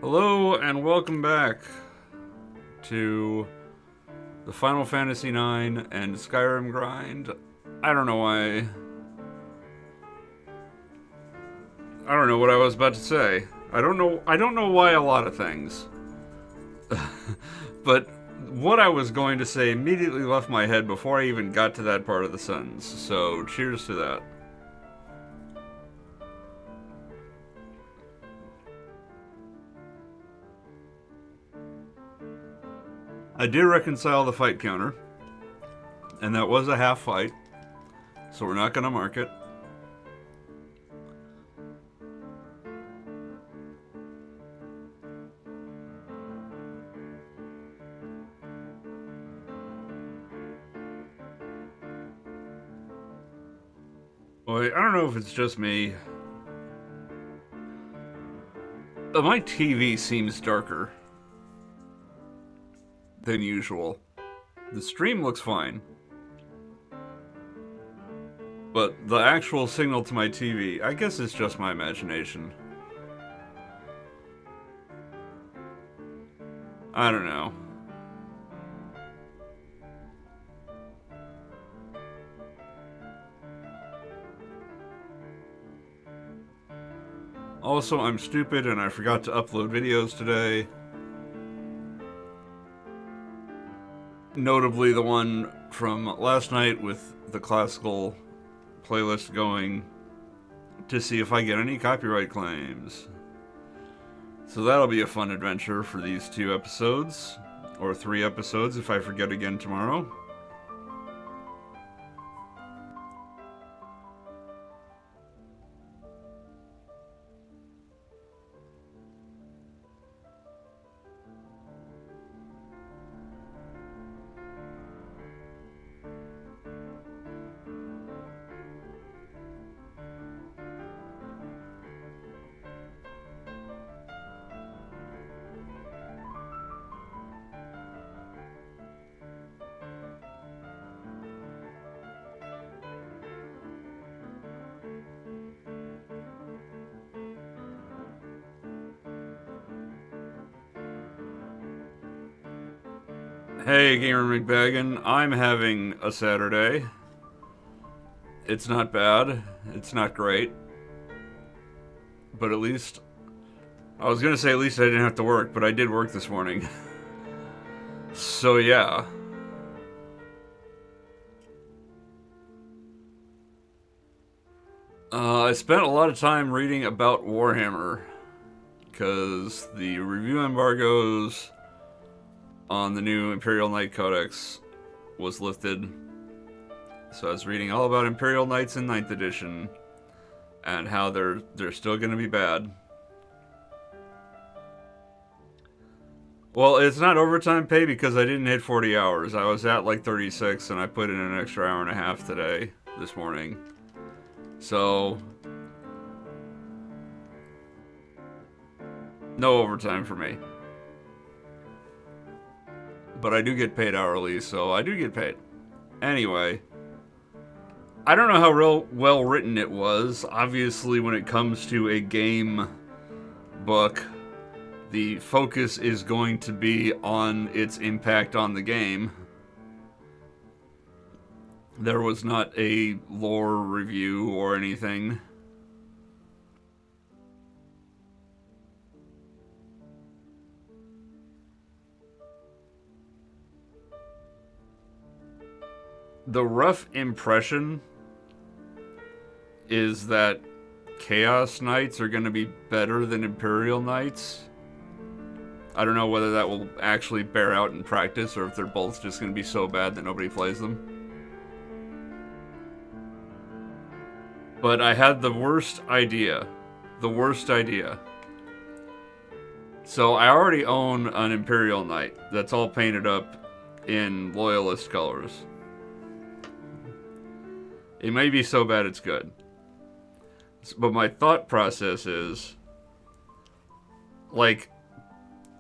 Hello and welcome back to the Final Fantasy IX and Skyrim grind. I don't know why. I don't know what I was about to say. I don't know why a lot of things. But what I was going to say immediately left my head before I even got to that part of the sentence. So, cheers to that. I did reconcile the fight counter, and that was a half fight, so we're not going to mark it. Well, I don't know if it's just me, but my TV seems darker than usual. The stream looks fine, but the actual signal to my TV, I guess it's just my imagination. I don't know. Also, I'm stupid and I forgot to upload videos today. Notably the one from last night with the classical playlist going to see if I get any copyright claims. So that'll be a fun adventure for these 2 episodes, or 3 episodes if I forget again tomorrow. Hey, Gamer McBaggin, I'm having a Saturday. It's not bad. It's not great. But at least... I was gonna say at least I didn't have to work, but I did work this morning. So yeah. I spent a lot of time reading about Warhammer. Because the review embargoes on the new Imperial Knight Codex was lifted. So I was reading all about Imperial Knights in 9th edition and how they're still going to be bad. Well, it's not overtime pay because I didn't hit 40 hours. I was at like 36 and I put in an extra hour and a half today, this morning. So, no overtime for me. But I do get paid hourly, so I do get paid. Anyway, I don't know how well written it was. Obviously, when it comes to a game book, the focus is going to be on its impact on the game. There was not a lore review or anything. The rough impression is that Chaos Knights are going to be better than Imperial Knights. I don't know whether that will actually bear out in practice or if they're both just going to be so bad that nobody plays them. But I had the worst idea. The worst idea. So I already own an Imperial Knight that's all painted up in Loyalist colors. It may be so bad it's good. But my thought process is, like,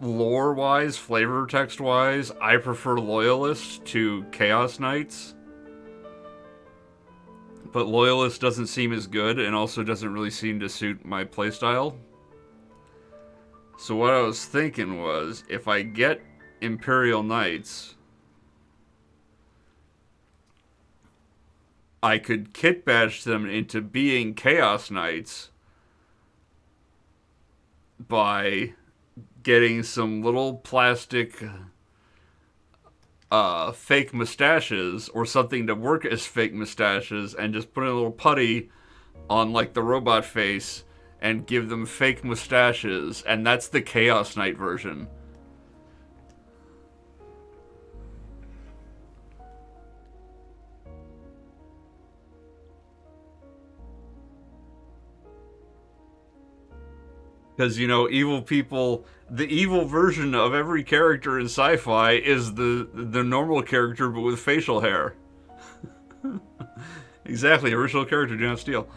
lore-wise, flavor text-wise, I prefer Loyalist to Chaos Knights. But Loyalist doesn't seem as good and also doesn't really seem to suit my playstyle. So what I was thinking was, if I get Imperial Knights, I could kit bash them into being Chaos Knights by getting some little plastic fake mustaches or something to work as fake mustaches and just put a little putty on like the robot face and give them fake mustaches, and that's the Chaos Knight version. Because, you know, evil people, the evil version of every character in sci-fi is the normal character but with facial hair. Exactly, original character, do not steal.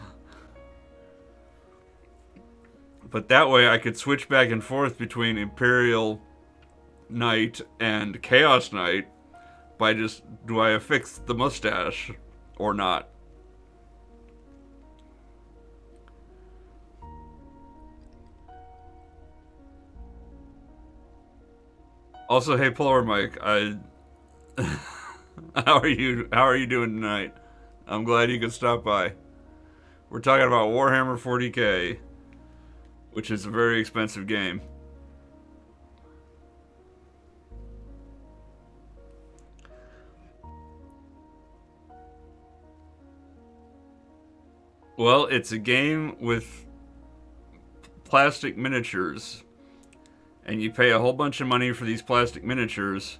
But that way I could switch back and forth between Imperial Knight and Chaos Knight by just, do I affix the mustache or not? Also, hey Polar Mike, how are you? How are you doing tonight? I'm glad you could stop by. We're talking about Warhammer 40k, which is a very expensive game. Well, it's a game with plastic miniatures, and you pay a whole bunch of money for these plastic miniatures,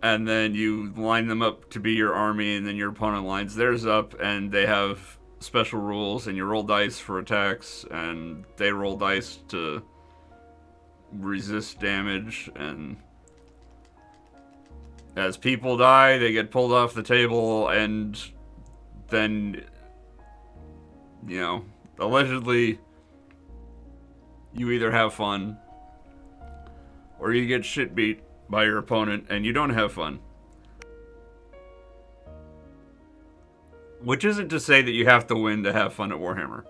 and then you line them up to be your army, and then your opponent lines theirs up, and they have special rules, and you roll dice for attacks, and they roll dice to resist damage, and as people die, they get pulled off the table, and then, you know, allegedly, you either have fun or you get shit beat by your opponent and you don't have fun. Which isn't to say that you have to win to have fun at Warhammer.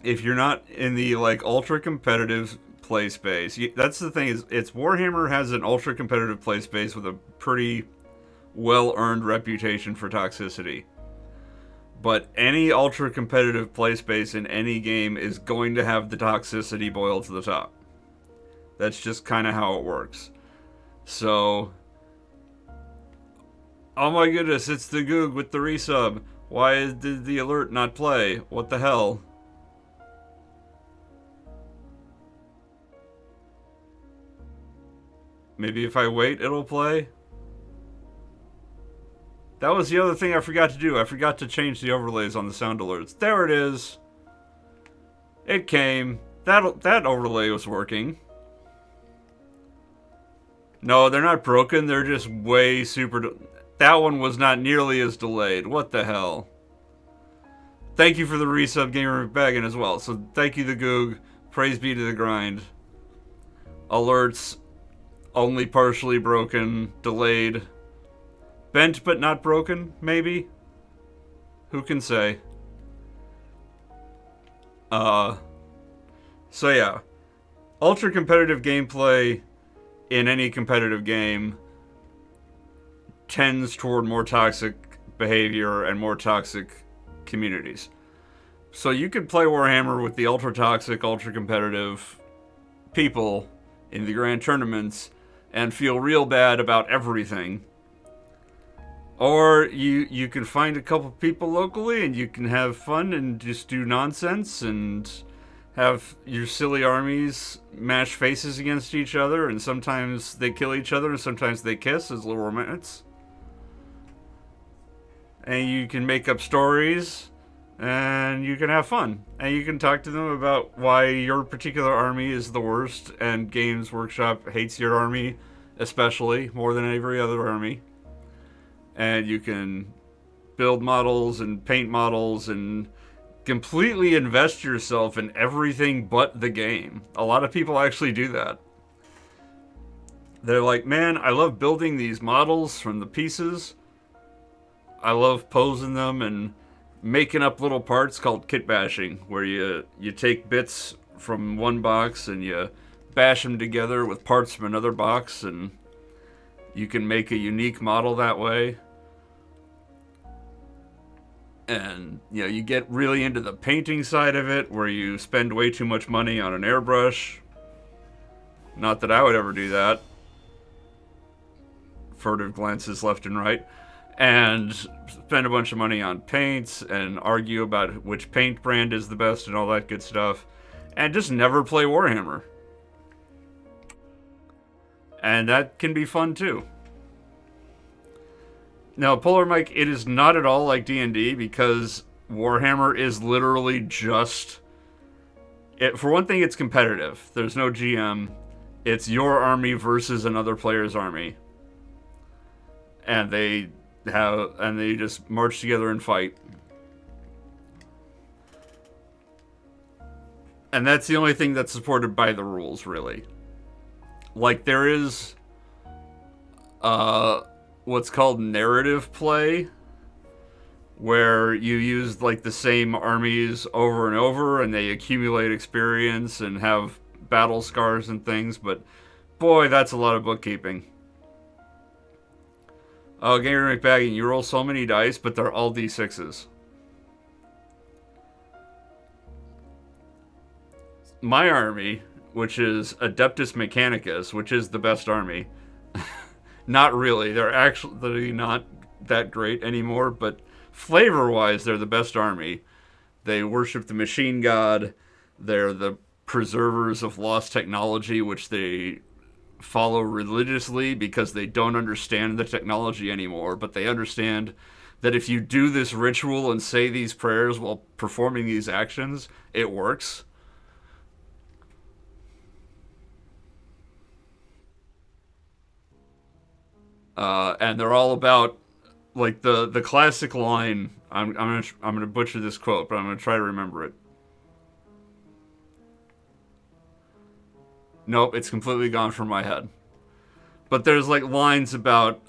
If you're not in the like ultra competitive play space, that's the thing, is it's Warhammer has an ultra competitive play space with a pretty well earned reputation for toxicity. But any ultra competitive play space in any game is going to have the toxicity boiled to the top. That's just kind of how it works. So, oh my goodness, it's the Goog with the resub. Why did the alert not play? What the hell? Maybe if I wait, it'll play? That was the other thing I forgot to do. I forgot to change the overlays on the sound alerts. There it is. It came. That overlay was working. No, they're not broken. They're just way super... That one was not nearly as delayed. What the hell? Thank you for the resub, Gamer McBaggin, as well. So thank you, the Goog. Praise be to the grind. Alerts. Only partially broken. Delayed. Bent but not broken, maybe? Who can say? So yeah. Ultra competitive gameplay in any competitive game tends toward more toxic behavior and more toxic communities. So you could play Warhammer with the ultra toxic, ultra competitive people in the grand tournaments and feel real bad about everything. Or you can find a couple people locally and you can have fun and just do nonsense and have your silly armies mash faces against each other, and sometimes they kill each other and sometimes they kiss as little romance. And you can make up stories and you can have fun. And you can talk to them about why your particular army is the worst and Games Workshop hates your army especially more than every other army. And you can build models and paint models and completely invest yourself in everything but the game. A lot of people actually do that. They're like, man, I love building these models from the pieces. I love posing them and making up little parts called kit bashing, where you take bits from one box and you bash them together with parts from another box, and you can make a unique model that way. And you get really into the painting side of it, where you spend way too much money on an airbrush. Not that I would ever do that. Furtive glances left and right. And spend a bunch of money on paints and argue about which paint brand is the best and all that good stuff. And just never play Warhammer. And that can be fun too. Now, Polar Mike, it is not at all like D&D, because Warhammer is literally just... for one thing, it's competitive. There's no GM. It's your army versus another player's army. And they just march together and fight. And that's the only thing that's supported by the rules, really. Like, there is what's called narrative play, where you use like the same armies over and over, and they accumulate experience and have battle scars and things, but boy, that's a lot of bookkeeping. Oh, Gamer McBagging, you roll so many dice, but they're all D6s. My army, which is Adeptus Mechanicus, which is the best army. Not really. They're actually not that great anymore, but flavor-wise, they're the best army. They worship the machine god. They're the preservers of lost technology, which they follow religiously because they don't understand the technology anymore, but they understand that if you do this ritual and say these prayers while performing these actions, it works. And they're all about, like, the classic line. I'm gonna butcher this quote, but I'm gonna try to remember it. Nope, it's completely gone from my head. But there's like lines about,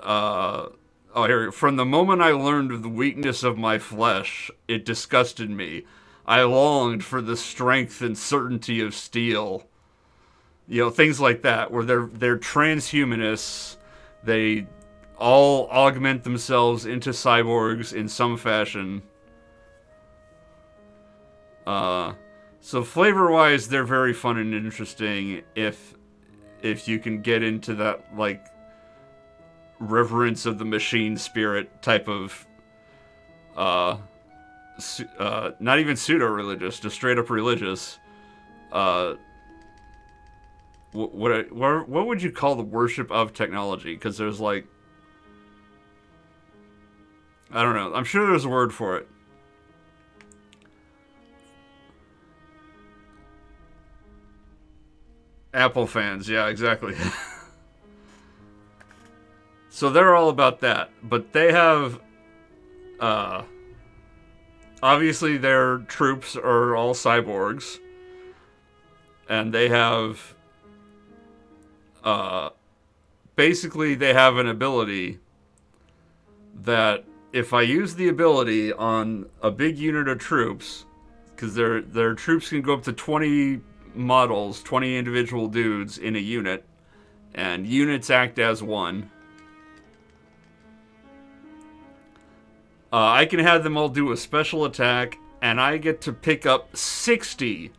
here. From the moment I learned of the weakness of my flesh, it disgusted me. I longed for the strength and certainty of steel. Things like that, where they're transhumanists. They all augment themselves into cyborgs in some fashion. So flavor-wise, they're very fun and interesting if you can get into that, like, reverence of the machine spirit type of, not even pseudo-religious, just straight-up religious. What would you call the worship of technology? Because there's, like, I don't know. I'm sure there's a word for it. Apple fans, yeah, exactly. So they're all about that. But they have... obviously their troops are all cyborgs. And they have... basically they have an ability that if I use the ability on a big unit of troops, because their troops can go up to 20 models, 20 individual dudes in a unit, and units act as one. I can have them all do a special attack, and I get to pick up 60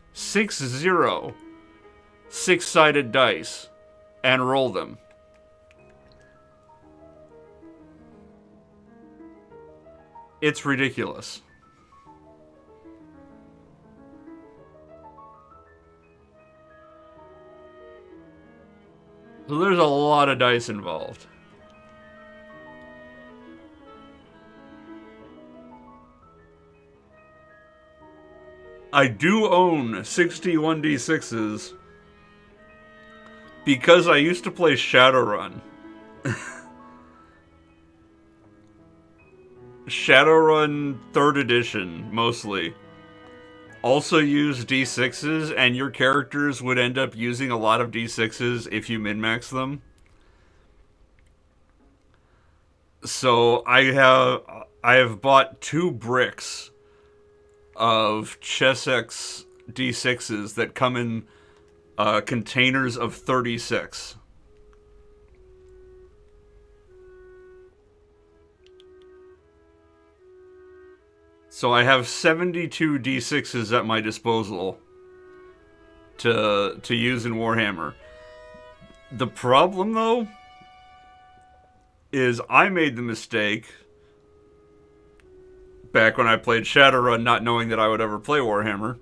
six-sided dice and roll them. It's ridiculous. So there's a lot of dice involved. I do own 61 D6s because I used to play Shadowrun. Shadowrun 3rd edition, mostly. Also use D6s, and your characters would end up using a lot of D6s if you min-max them. So I have bought 2 bricks of Chessex D6s that come in containers of 36. So I have 72 D6s at my disposal to use in Warhammer. The problem, though, is I made the mistake back when I played Shadowrun, not knowing that I would ever play Warhammer,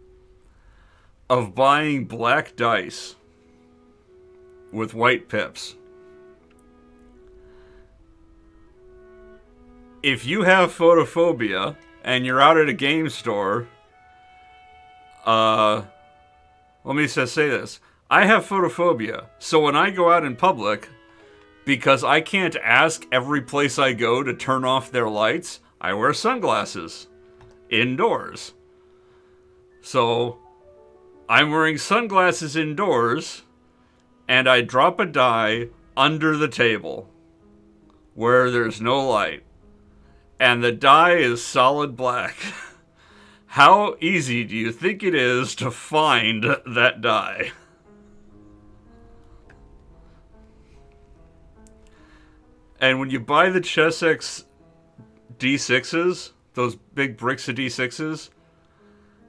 of buying black dice with white pips. If you have photophobia and you're out at a game store, let me just say this. I have photophobia, so when I go out in public, because I can't ask every place I go to turn off their lights, I wear sunglasses indoors. So I'm wearing sunglasses indoors, and I drop a die under the table where there's no light, and the die is solid black. How easy do you think it is to find that die? And when you buy the Chessex D6s, those big bricks of D6s,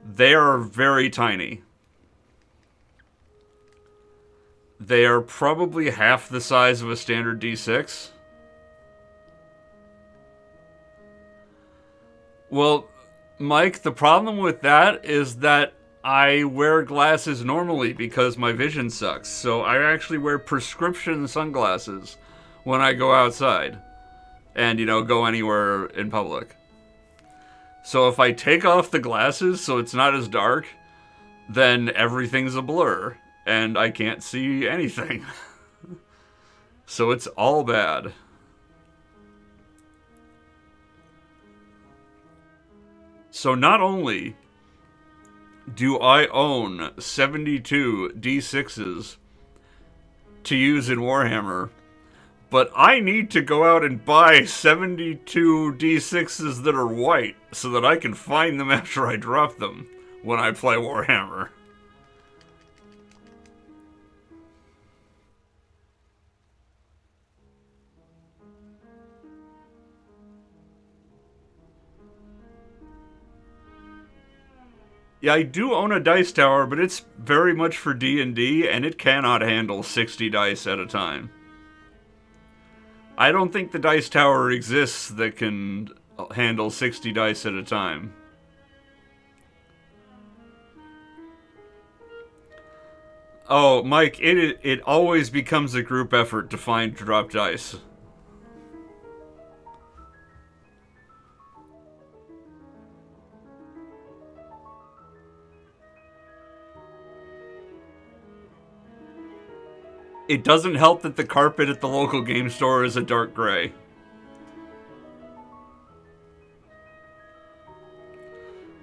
they are very tiny. They are probably half the size of a standard D6. Well, Mike, the problem with that is that I wear glasses normally because my vision sucks. So I actually wear prescription sunglasses when I go outside and, go anywhere in public. So if I take off the glasses so it's not as dark, then everything's a blur and I can't see anything. So it's all bad. So not only do I own 72 D6s to use in Warhammer, but I need to go out and buy 72 D6s that are white so that I can find them after I drop them when I play Warhammer. Yeah, I do own a dice tower, but it's very much for D&D, and it cannot handle 60 dice at a time. I don't think the dice tower exists that can handle 60 dice at a time. Oh, Mike, it always becomes a group effort to find dropped dice. It doesn't help that the carpet at the local game store is a dark gray.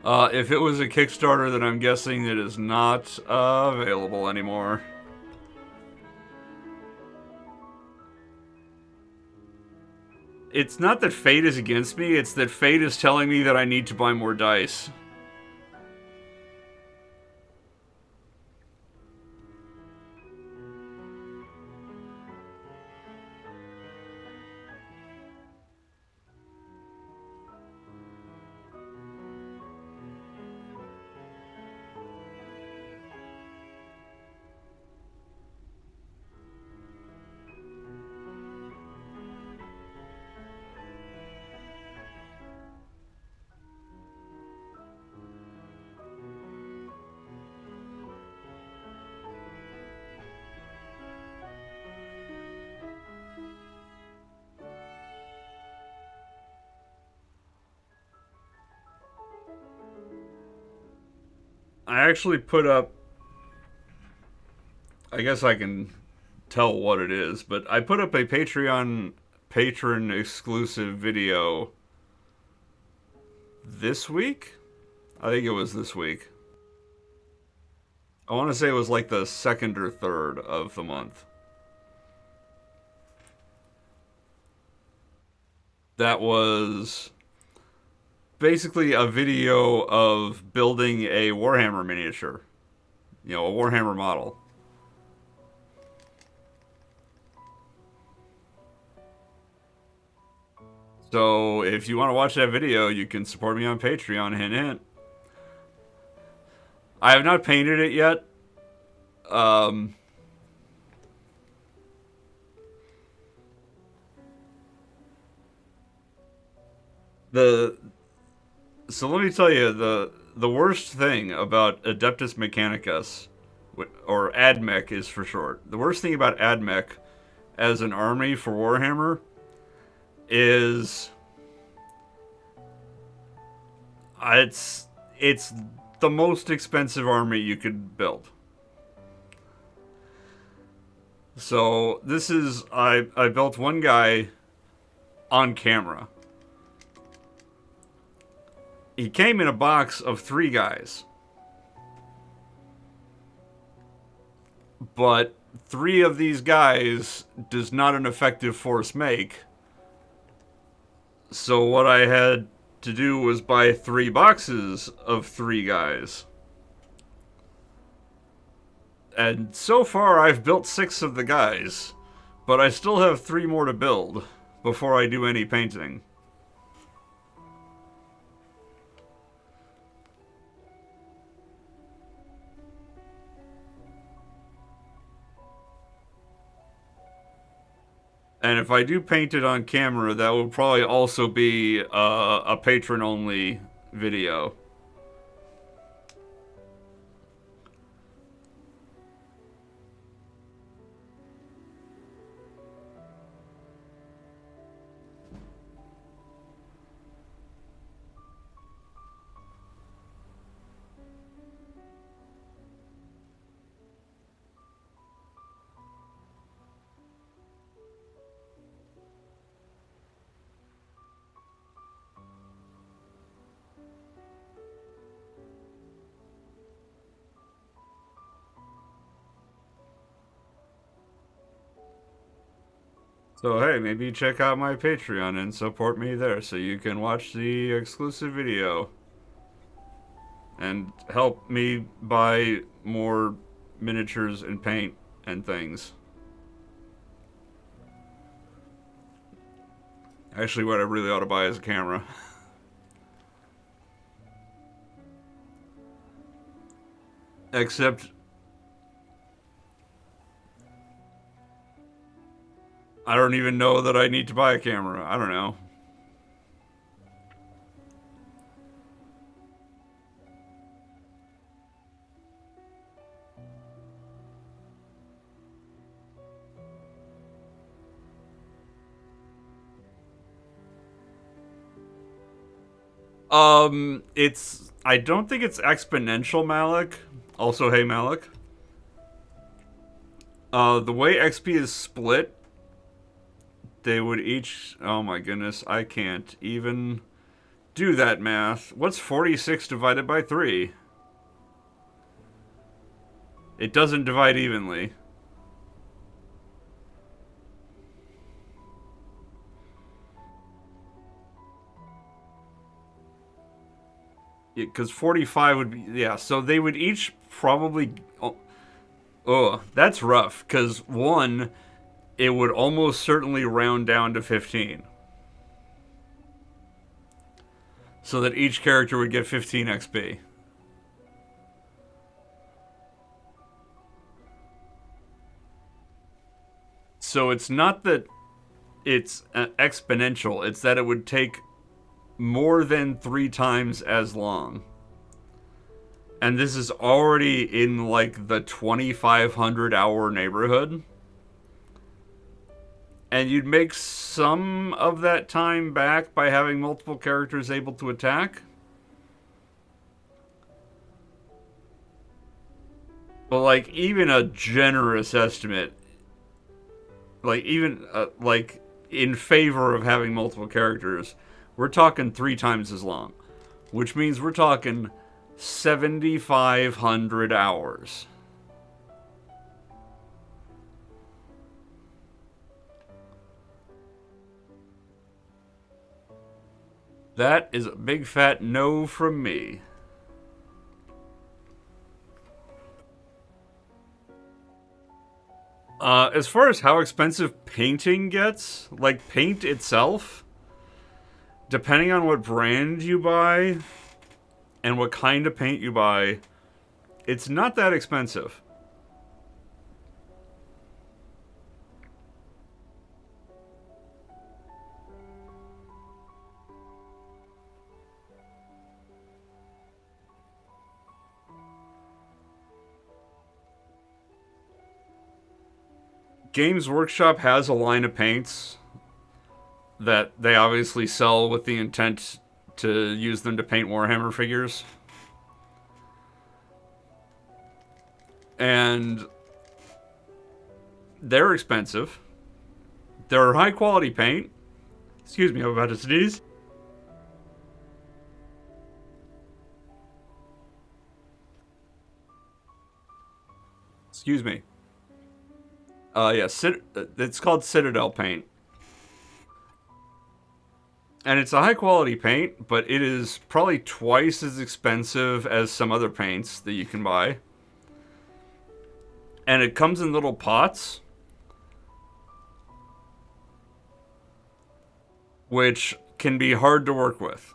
If it was a Kickstarter, then I'm guessing it is not available anymore. It's not that fate is against me, it's that fate is telling me that I need to buy more dice. I actually put up, I guess I can tell what it is, but I put up a Patreon patron exclusive video this week? I think it was this week. I want to say it was like the second or third of the month. That was basically a video of building a Warhammer miniature. You know, a Warhammer model. So if you want to watch that video, you can support me on Patreon. Hint, hint. I have not painted it yet. Um, the so let me tell you the worst thing about Adeptus Mechanicus, or AdMech is for short. The worst thing about AdMech as an army for Warhammer is it's the most expensive army you could build. So this is I built one guy on camera. He came in a box of 3 guys. But 3 of these guys does not an effective force make. So what I had to do was buy 3 boxes of 3 guys. And so far I've built 6 of the guys, but I still have 3 more to build before I do any painting. And if I do paint it on camera, that will probably also be a patron-only video. So hey, maybe check out my Patreon and support me there so you can watch the exclusive video. And help me buy more miniatures and paint and things. Actually, what I really ought to buy is a camera. Except I don't even know that I need to buy a camera. I don't know. I don't think it's exponential, Malik. Also, hey, Malik. The way XP is split, they would each... Oh my goodness, I can't even do that math. What's 46 divided by 3? It doesn't divide evenly. Because 45 would be... Yeah, so they would each probably... Oh, that's rough. Because 1, it would almost certainly round down to 15. So that each character would get 15 XP. So it's not that it's exponential. It's that it would take more than 3 times as long. And this is already in like the 2,500 hour neighborhood. And you'd make some of that time back by having multiple characters able to attack. But like even a generous estimate, like even like in favor of having multiple characters, we're talking 3 times as long, which means we're talking 7,500 hours. That is a big fat no from me. As far as how expensive painting gets, like paint itself, depending on what brand you buy and what kind of paint you buy, it's not that expensive. Games Workshop has a line of paints that they obviously sell with the intent to use them to paint Warhammer figures. And they're expensive. They're high quality paint. Excuse me, I'm about to sneeze. Excuse me. Yeah, it's called Citadel paint. And it's a high quality paint, but it is probably twice as expensive as some other paints that you can buy. And it comes in little pots, which can be hard to work with.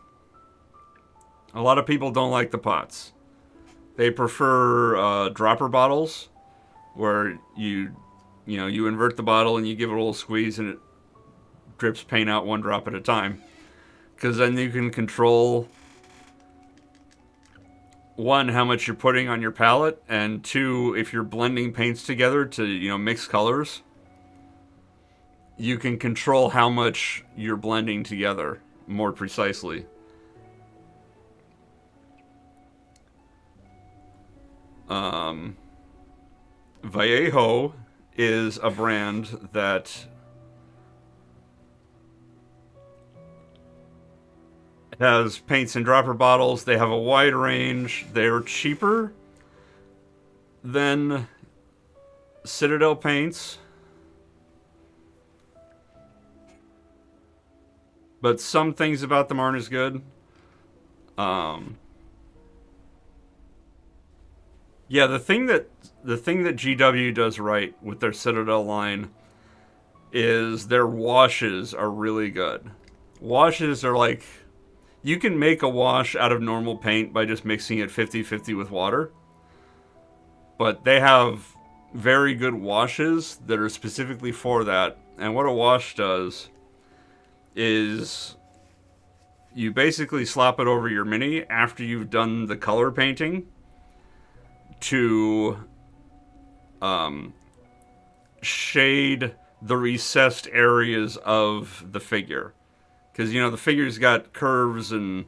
A lot of people don't like the pots. They prefer dropper bottles, where you invert the bottle and you give it a little squeeze and it drips paint out one drop at a time. Because then you can control, one, how much you're putting on your palette, and two, if you're blending paints together to, mix colors, you can control how much you're blending together more precisely. Vallejo is a brand that has paints in dropper bottles. They have a wide range. They're cheaper than Citadel paints, but some things about them aren't as good. Yeah, the thing that GW does right with their Citadel line is their washes are really good. Washes are like, you can make a wash out of normal paint by just mixing it 50-50 with water. But they have very good washes that are specifically for that. And what a wash does is you basically slap it over your mini after you've done the color painting to shade the recessed areas of the figure. Because, the figure's got curves and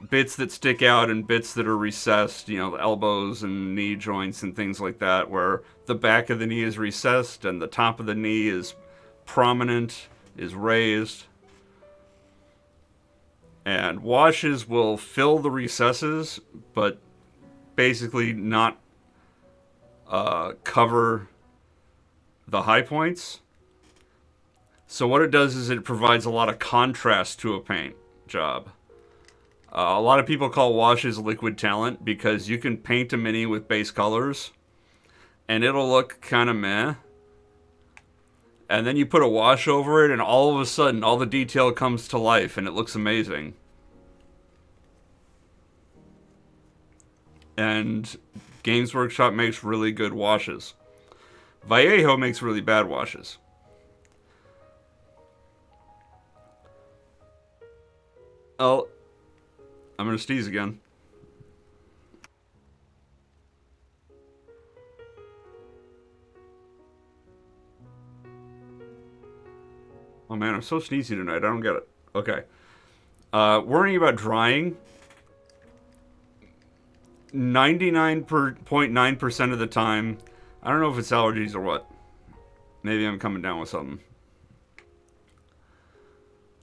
bits that stick out and bits that are recessed, the elbows and knee joints and things like that, where the back of the knee is recessed and the top of the knee is prominent, is raised. And washes will fill the recesses, but basically not cover the high points. So what it does is it provides a lot of contrast to a paint job. A lot of people call washes liquid talent because you can paint a mini with base colors and it'll look kind of meh. And then you put a wash over it and all of a sudden all the detail comes to life and it looks amazing. And Games Workshop makes really good washes. Vallejo makes really bad washes. Oh, I'm gonna sneeze again. Oh man, I'm so sneezy tonight. I don't get it. Okay. Worrying about drying. 99.9% of the time, I don't know if it's allergies or what. Maybe I'm coming down with something.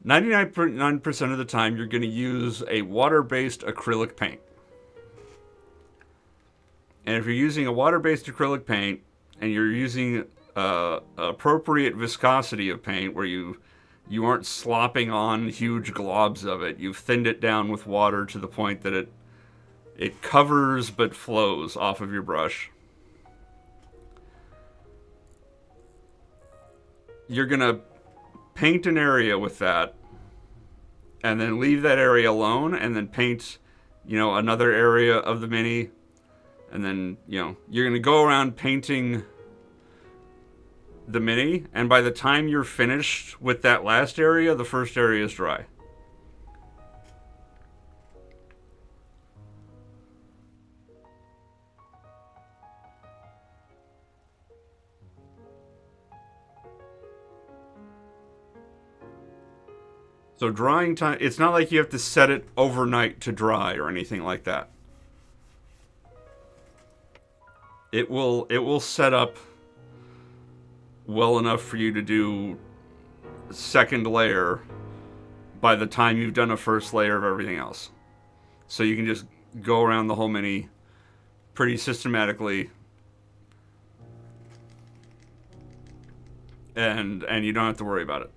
99.9% of the time, you're going to use a water-based acrylic paint. And if you're using a water-based acrylic paint, and you're using appropriate viscosity of paint, where you You aren't slopping on huge globs of it. You've thinned it down with water to the point that it covers but flows off of your brush. You're going to paint an area with that and then leave that area alone and then paint, another area of the mini. And then, you're going to go around painting the mini, and by the time you're finished with that last area, the first area is dry. So drying time, it's not like you have to set it overnight to dry or anything like that. It will set up well enough for you to do second layer by the time you've done a first layer of everything else. So you can just go around the whole mini pretty systematically, and you don't have to worry about it.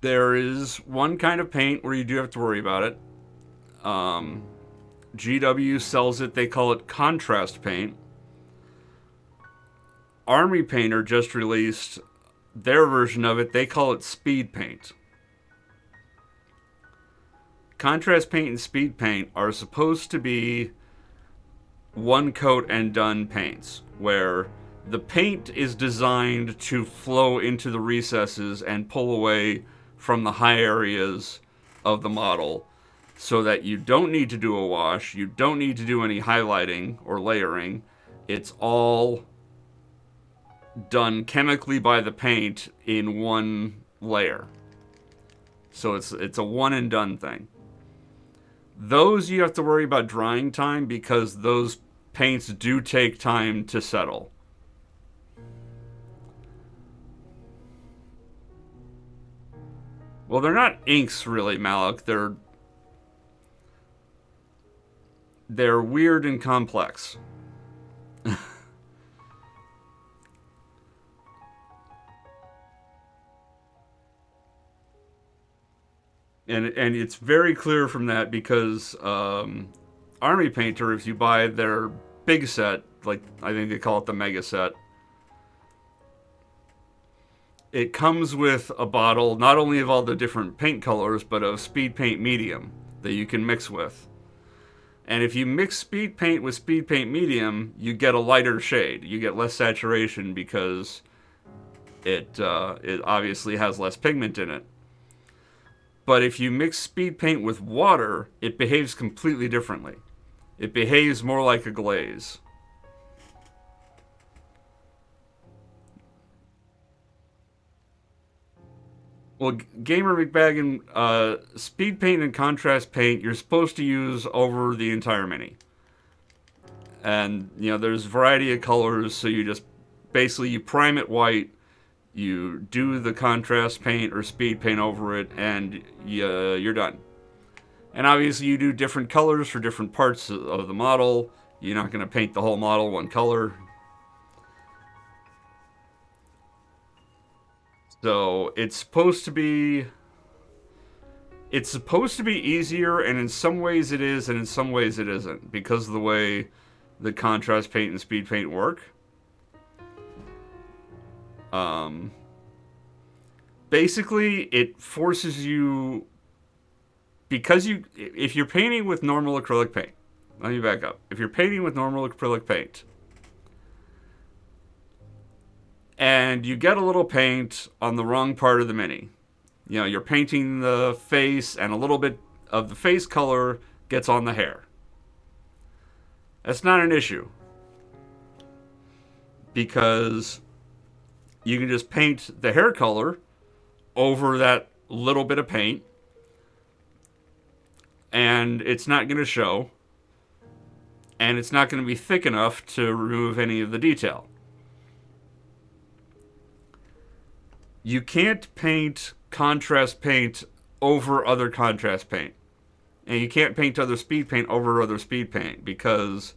There is one kind of paint where you do have to worry about it. GW sells it, they call it contrast paint. Army Painter just released their version of it, they call it speed paint. Contrast paint and speed paint are supposed to be one coat and done paints, where the paint is designed to flow into the recesses and pull away from the high areas of the model, so that you don't need to do a wash, you don't need to do any highlighting or layering. It's all done chemically by the paint in one layer. So it's a one and done thing. Those you have to worry about drying time because those paints do take time to settle. Well, they're not inks really, Malik. They're weird and complex. and it's very clear from that because Army Painter, if you buy their big set, like I think they call it the mega set, it comes with a bottle not only of all the different paint colors, but of speed paint medium that you can mix with. And if you mix speed paint with speed paint medium, you get a lighter shade. You get less saturation because it obviously has less pigment in it. But if you mix speed paint with water, it behaves completely differently. It behaves more like a glaze. Well, Gamer McBaggin, speed paint and contrast paint you're supposed to use over the entire mini. And, there's a variety of colors, so you just, basically you prime it white, you do the contrast paint or speed paint over it, and you're done. And obviously you do different colors for different parts of the model. You're not going to paint the whole model one color. So it's supposed to be easier, and in some ways it is, and in some ways it isn't, because of the way the contrast paint and speed paint work. Basically, it forces you, because if you're painting with normal acrylic paint, let me back up. If you're painting with normal acrylic paint, and you get a little paint on the wrong part of the mini. You're painting the face, and a little bit of the face color gets on the hair. That's not an issue, because you can just paint the hair color over that little bit of paint, and it's not going to show, and it's not going to be thick enough to remove any of the detail. You can't paint contrast paint over other contrast paint. And you can't paint other speed paint over other speed paint because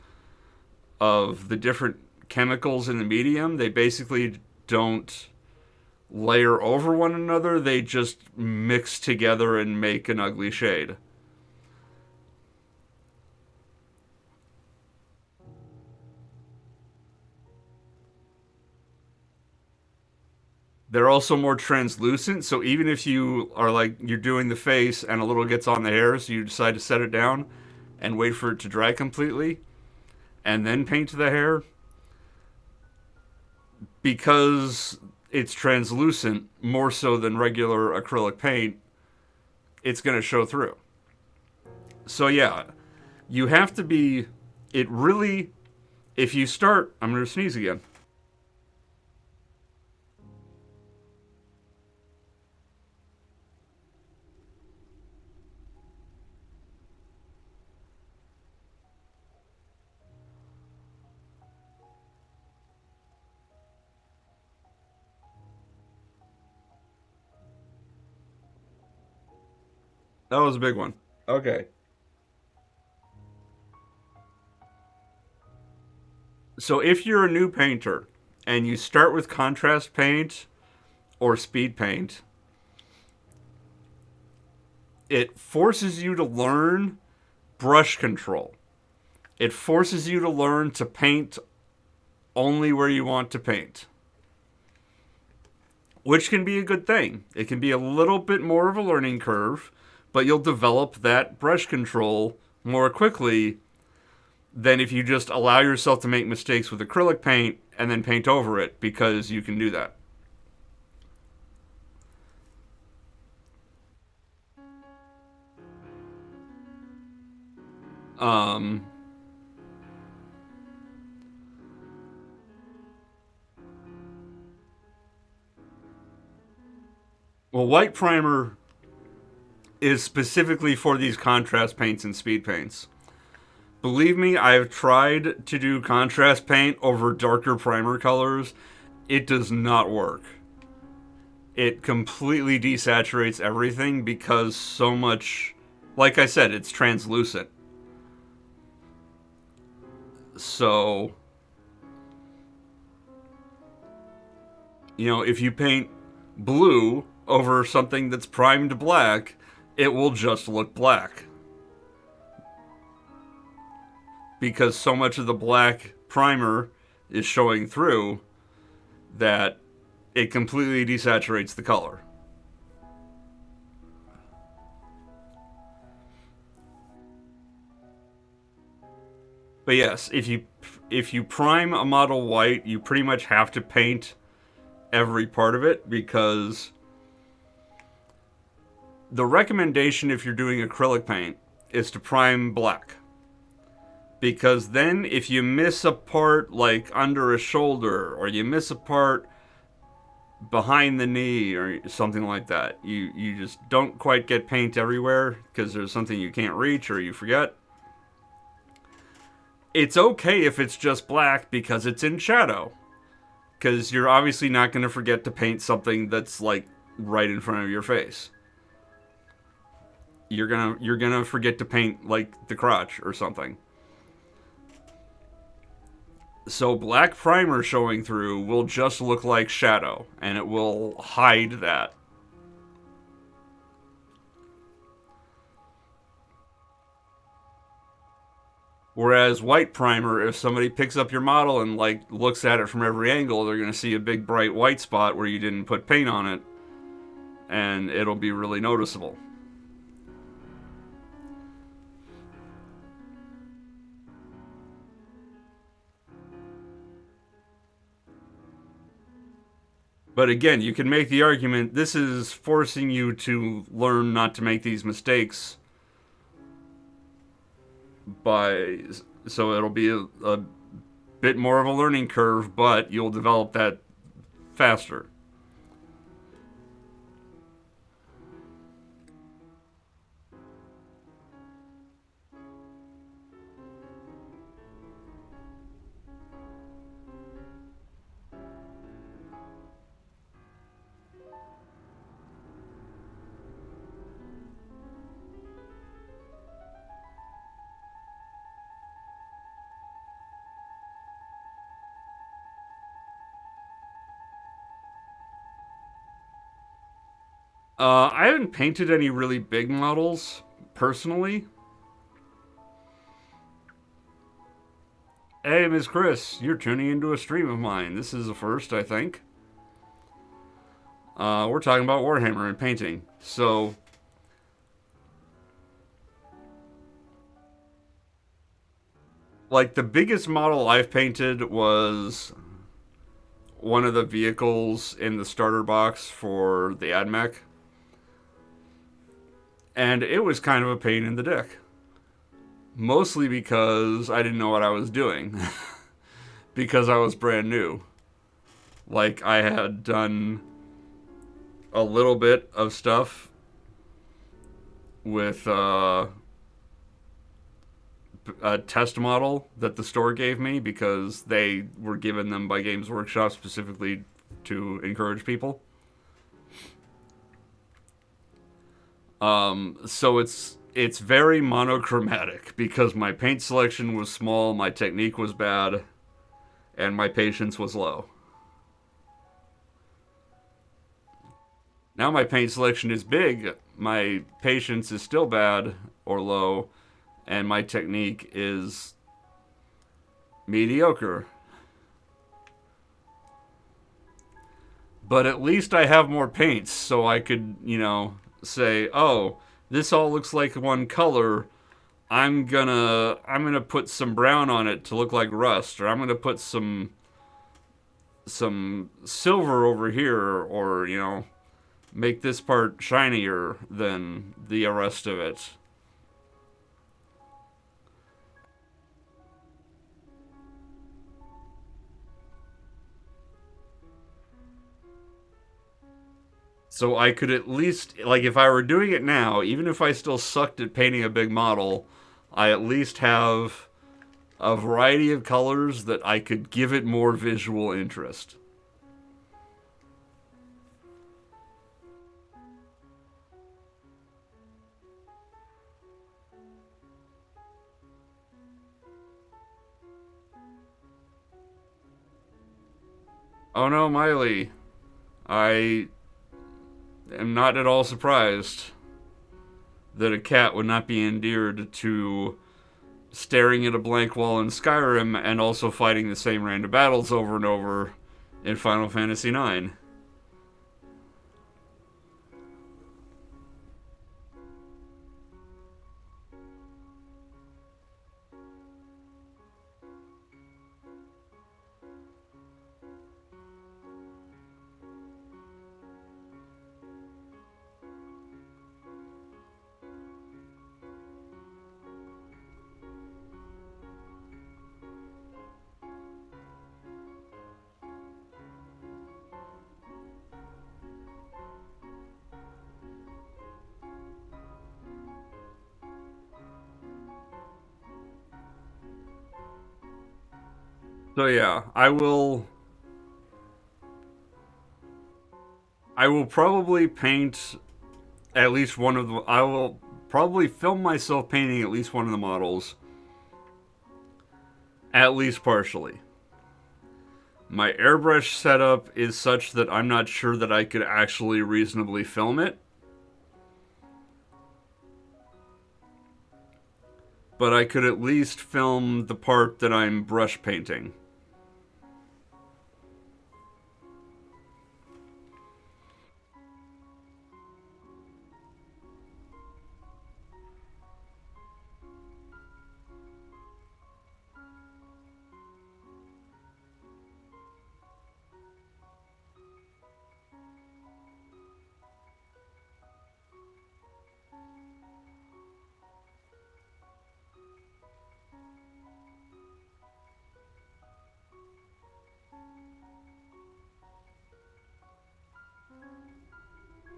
of the different chemicals in the medium, they basically don't layer over one another. They just mix together and make an ugly shade. They're also more translucent, so even if you are like you're doing the face and a little gets on the hair, so you decide to set it down and wait for it to dry completely and then paint the hair, because it's translucent more so than regular acrylic paint, it's going to show through. So yeah, you have to be it really if you start, I'm going to sneeze again. That was a big one. Okay. So if you're a new painter and you start with contrast paint or speed paint, it forces you to learn brush control. It forces you to learn to paint only where you want to paint, which can be a good thing. It can be a little bit more of a learning curve, but you'll develop that brush control more quickly than if you just allow yourself to make mistakes with acrylic paint and then paint over it, because you can do that. Um, well, white primer is specifically for these contrast paints and speed paints. Believe me, I've tried to do contrast paint over darker primer colors. It does not work. It completely desaturates everything because so much, like I said, it's translucent. So, if you paint blue over something that's primed black, it will just look black. Because so much of the black primer is showing through that it completely desaturates the color. But yes, if you prime a model white, you pretty much have to paint every part of it, because the recommendation if you're doing acrylic paint is to prime black. Because then if you miss a part like under a shoulder, or you miss a part behind the knee or something like that, you just don't quite get paint everywhere because there's something you can't reach or you forget. It's okay if it's just black because it's in shadow. Because you're obviously not going to forget to paint something that's like right in front of your face. You're gonna forget to paint like the crotch or something. So black primer showing through will just look like shadow, and it will hide that. Whereas white primer, if somebody picks up your model and like looks at it from every angle, they're going to see a big bright white spot where you didn't put paint on it, and it'll be really noticeable. But again, you can make the argument this is forcing you to learn not to make these mistakes by so it'll be a bit more of a learning curve, but you'll develop that faster. I haven't painted any really big models, personally. Hey, Miss Chris, you're tuning into a stream of mine. This is the first, I think. We're talking about Warhammer and painting. So, like, the biggest model I've painted was one of the vehicles in the starter box for the AdMech. And it was kind of a pain in the dick. Mostly because I didn't know what I was doing. Because I was brand new. Like, I had done a little bit of stuff with a test model that the store gave me because they were given them by Games Workshop specifically to encourage people. So it's very monochromatic because my paint selection was small, my technique was bad, and my patience was low. Now my paint selection is big, my patience is still bad or low, and my technique is mediocre. But at least I have more paints, so I could, say, oh, this all looks like one color. I'm gonna put some brown on it to look like rust, or I'm gonna put some silver over here, or make this part shinier than the rest of it. So I could at least, like, if I were doing it now, even if I still sucked at painting a big model, I at least have a variety of colors that I could give it more visual interest. Oh no, Miley. I am not at all surprised that a cat would not be endeared to staring at a blank wall in Skyrim and also fighting the same random battles over and over in Final Fantasy IX. So yeah, I will probably paint at least one of the I will probably film myself painting at least one of the models at least partially. My airbrush setup is such that I'm not sure that I could actually reasonably film it. But I could at least film the part that I'm brush painting.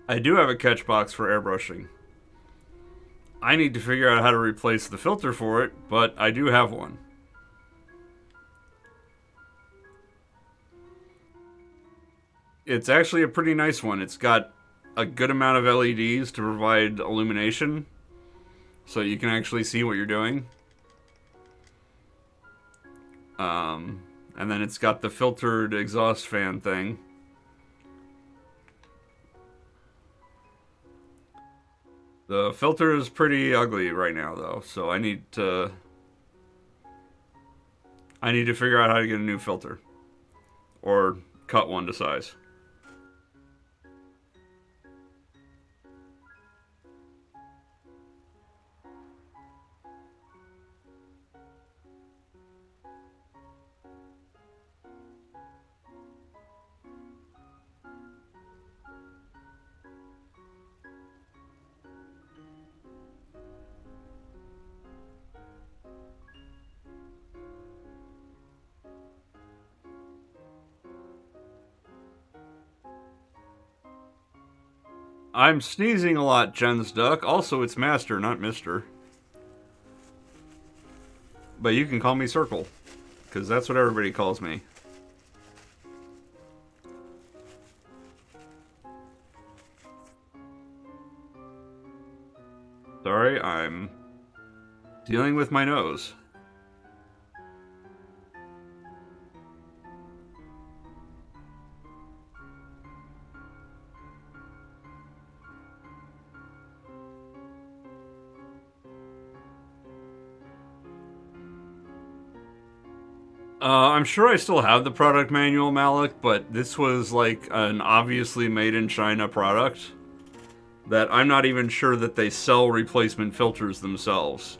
I do have a catch box for airbrushing. I need to figure out how to replace the filter for it, but I do have one. It's actually a pretty nice one. It's got a good amount of LEDs to provide illumination, so you can actually see what you're doing. And then it's got the filtered exhaust fan thing. The filter is pretty ugly right now, though, so I need to figure out how to get a new filter or cut one to size. I'm sneezing a lot, Jen's Duck. Also, it's Master, not Mister. But you can call me Circle, because that's what everybody calls me. Sorry, I'm dealing with my nose. I'm sure I still have the product manual, Malik, but this was like an obviously made in China product that I'm not even sure that they sell replacement filters themselves.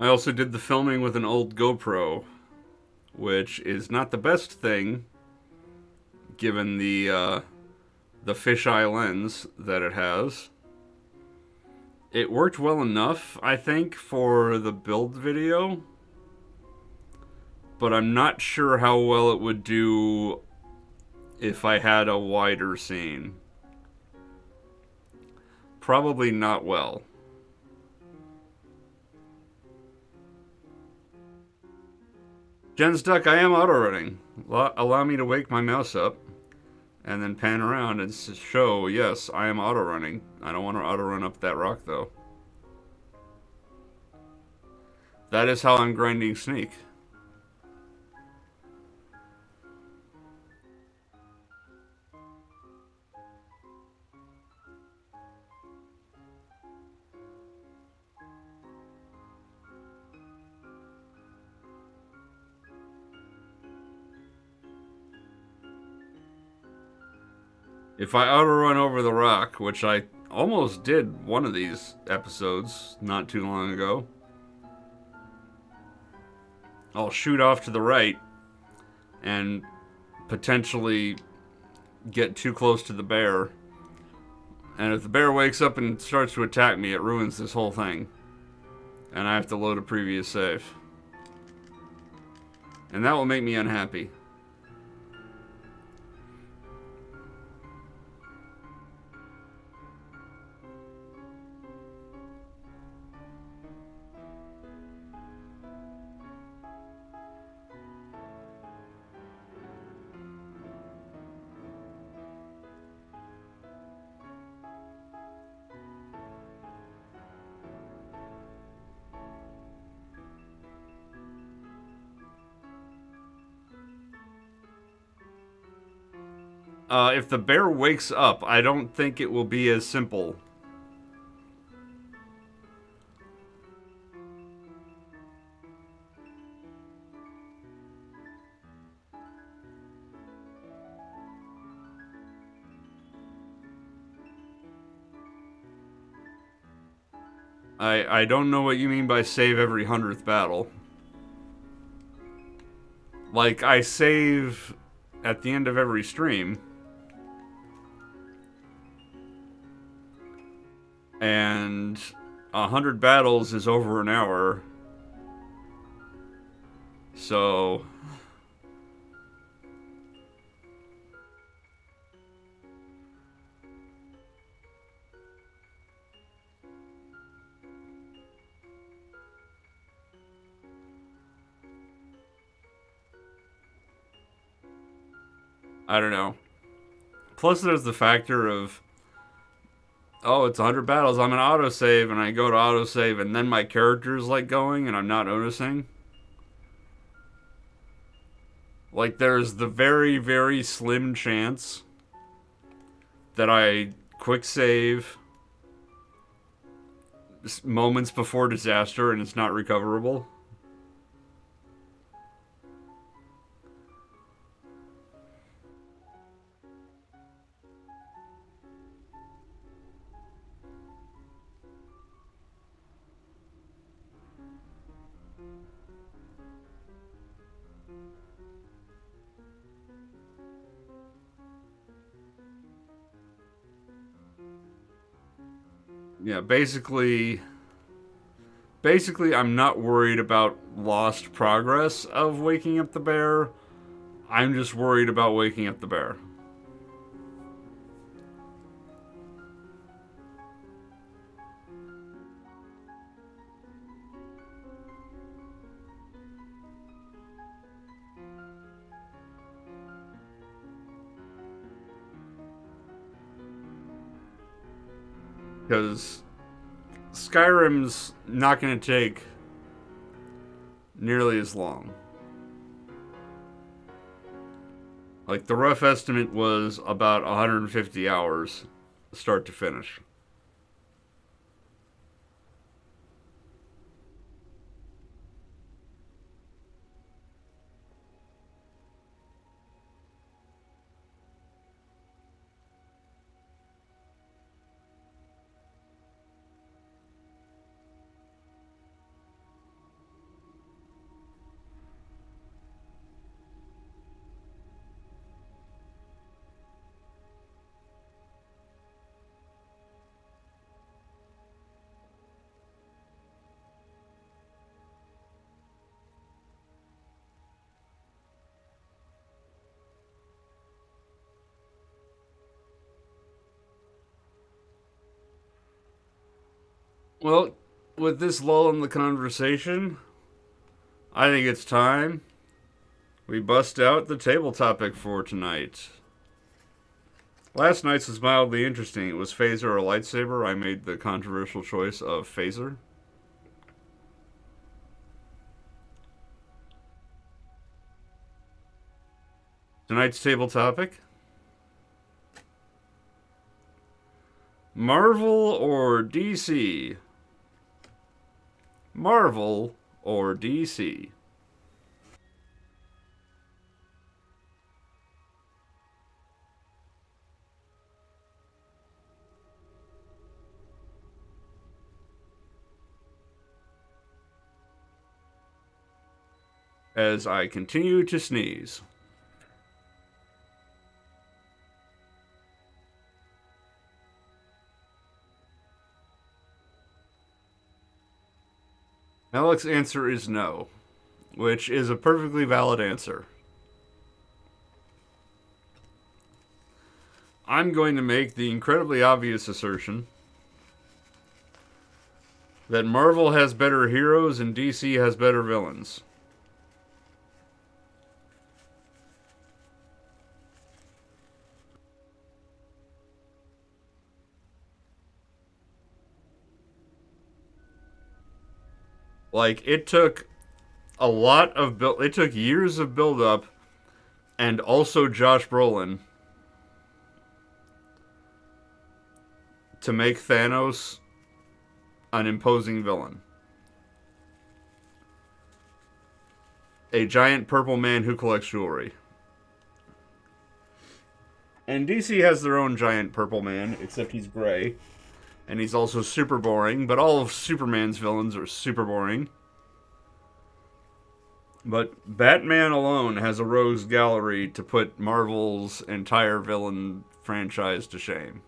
I also did the filming with an old GoPro, which is not the best thing given the fisheye lens that it has. It worked well enough, I think, for the build video, but I'm not sure how well it would do if I had a wider scene. Probably not well. Jen's Duck, I am auto-running. Allow me to wake my mouse up and then pan around and show, yes, I am auto-running. I don't want to auto-run up that rock, though. That is how I'm grinding Sneak. If I auto-run over the rock, which I almost did one of these episodes not too long ago, I'll shoot off to the right and potentially get too close to the bear. And if the bear wakes up and starts to attack me, it ruins this whole thing. And I have to load a previous save. And that will make me unhappy. If the bear wakes up, I don't think it will be as simple. I don't know what you mean by save every 100th battle. Like, I save at the end of every stream, and 100 battles is over an hour. So, I don't know. Plus, there's the factor of, oh, it's 100 battles. I'm an autosave, and I go to autosave, and then my character's like going, and I'm not noticing. Like, there's the very, very slim chance that I quick save moments before disaster and it's not recoverable. Yeah, basically, I'm not worried about lost progress of waking up the bear. I'm just worried about waking up the bear. Because Skyrim's not going to take nearly as long. Like, the rough estimate was about 150 hours, start to finish. Well, with this lull in the conversation, I think it's time we bust out the table topic for tonight. Last night's was mildly interesting. It was phaser or lightsaber. I made the controversial choice of phaser. Tonight's table topic: Marvel or DC? Marvel or DC? As I continue to sneeze. Alex's answer is no, which is a perfectly valid answer. I'm going to make the incredibly obvious assertion that Marvel has better heroes and DC has better villains. Like, it took it took years of build up and also Josh Brolin to make Thanos an imposing villain. A giant purple man who collects jewelry. And DC has their own giant purple man, except he's gray. And he's also super boring, but all of Superman's villains are super boring. But Batman alone has a rogues gallery to put Marvel's entire villain franchise to shame.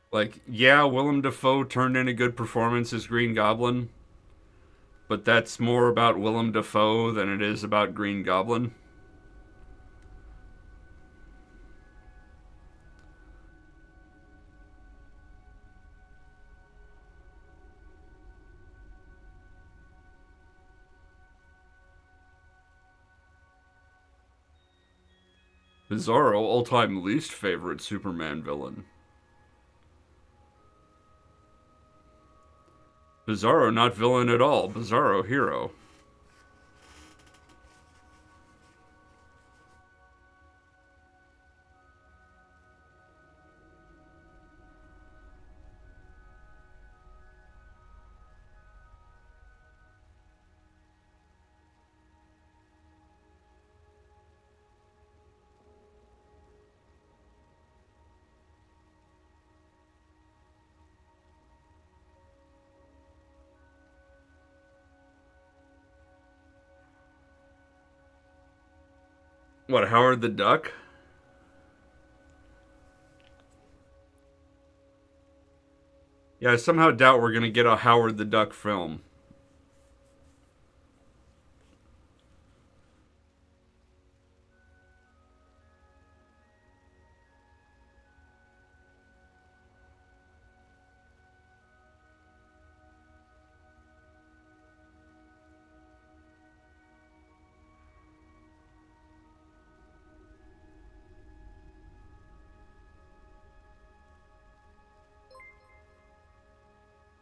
Like, yeah, Willem Dafoe turned in a good performance as Green Goblin, but that's more about Willem Dafoe than it is about Green Goblin. Bizarro, all-time least favorite Superman villain. Bizarro, not villain at all. Bizarro, hero. What, Howard the Duck? Yeah, I somehow doubt we're gonna get a Howard the Duck film.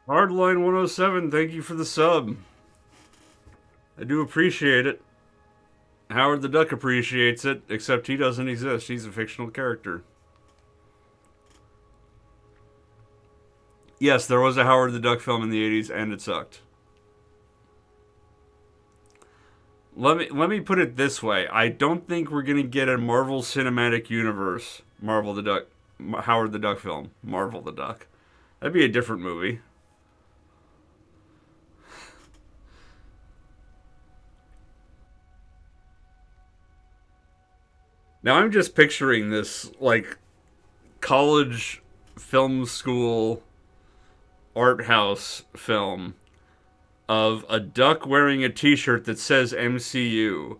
Hardline 107, thank you for the sub. I do appreciate it. Howard the Duck appreciates it, except he doesn't exist. He's a fictional character. Yes, there was a Howard the Duck film in the 80s, and it sucked. Let me put it this way. I don't think we're gonna get a Marvel Cinematic Universe Marvel the Duck Howard the Duck film. Marvel the Duck. That'd be a different movie. Now I'm just picturing this like college film school art house film of a duck wearing a t-shirt that says MCU,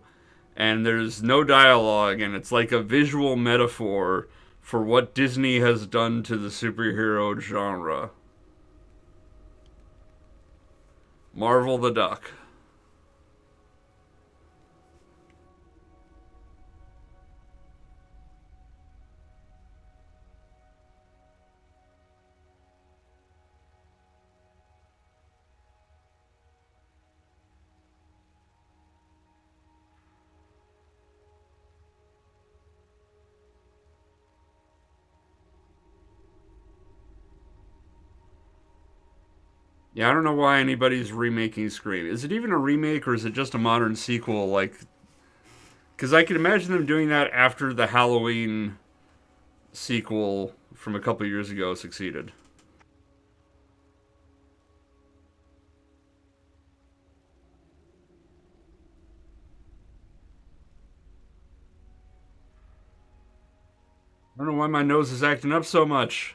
and there's no dialogue, and it's like a visual metaphor for what Disney has done to the superhero genre. Marvel the Duck. Yeah, I don't know why anybody's remaking Scream. Is it even a remake or is it just a modern sequel? Like, because I can imagine them doing that after the Halloween sequel from a couple years ago succeeded. I don't know why my nose is acting up so much.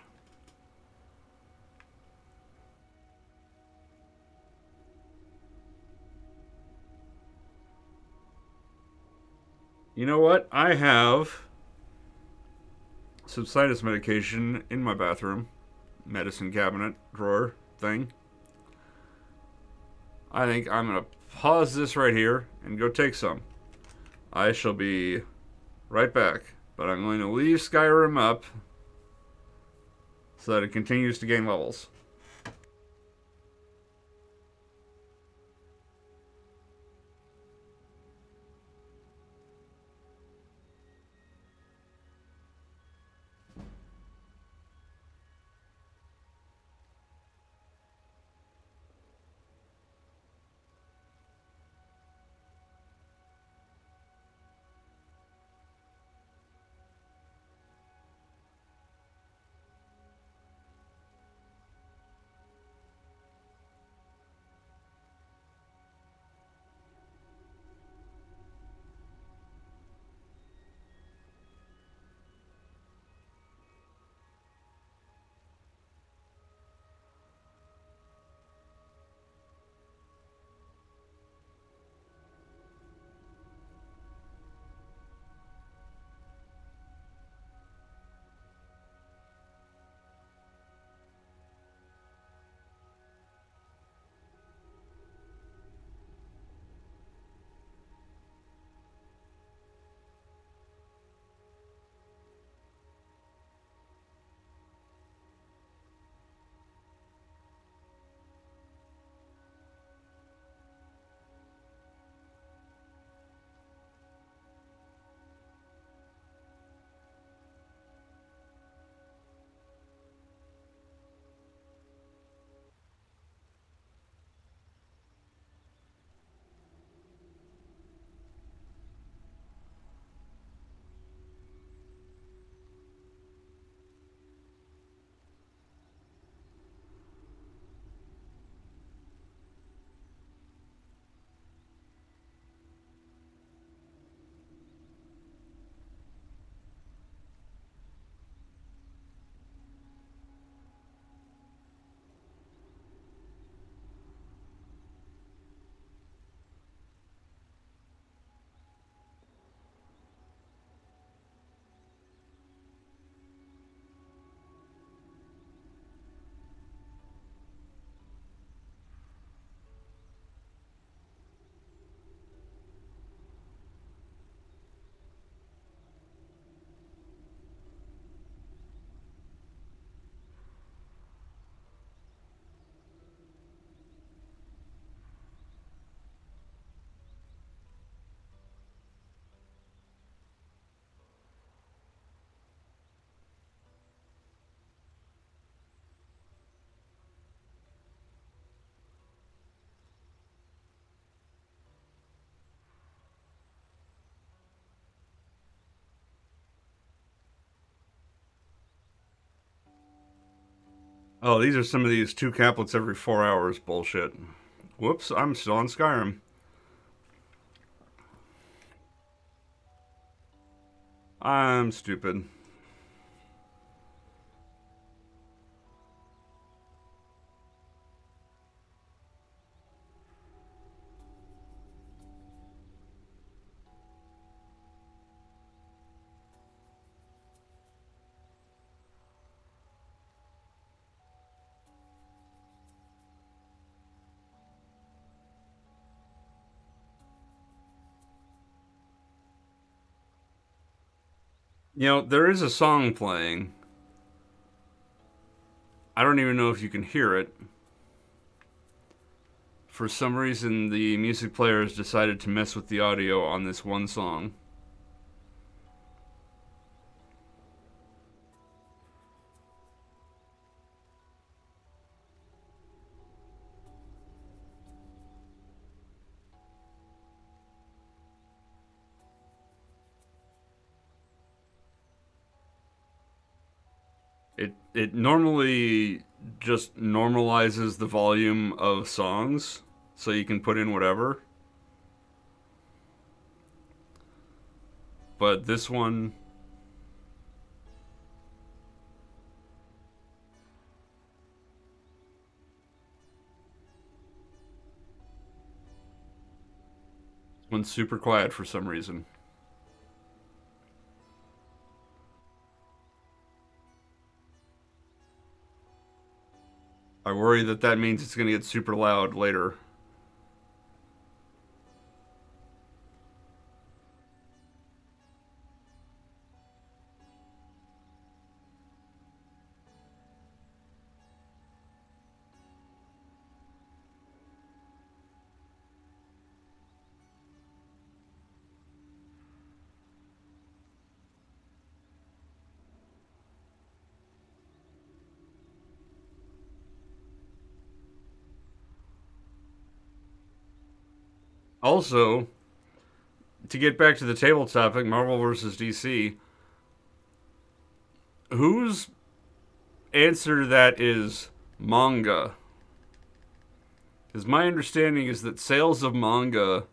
You know what? I have some sinus medication in my bathroom, medicine cabinet drawer thing. I think I'm going to pause this right here and go take some. I shall be right back, but I'm going to leave Skyrim up so that it continues to gain levels. Oh, these are some of these 2 caplets every 4 hours bullshit. Whoops, I'm still on Skyrim. I'm stupid. You know, there is a song playing. I don't even know if you can hear it. For some reason, the music player has decided to mess with the audio on this one song. It normally just normalizes the volume of songs so you can put in whatever. But this one, one's super quiet for some reason. I worry that that means it's going to get super loud later. Also, to get back to the table topic, Marvel versus DC, whose answer to that is manga? Because my understanding is that sales of manga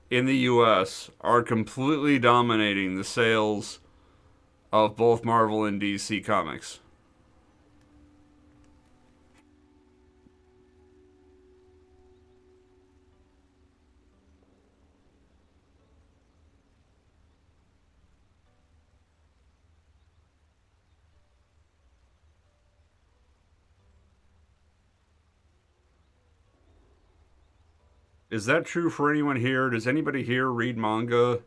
in the US are completely dominating the sales of both Marvel and DC comics. Is that true for anyone here? Does anybody here read manga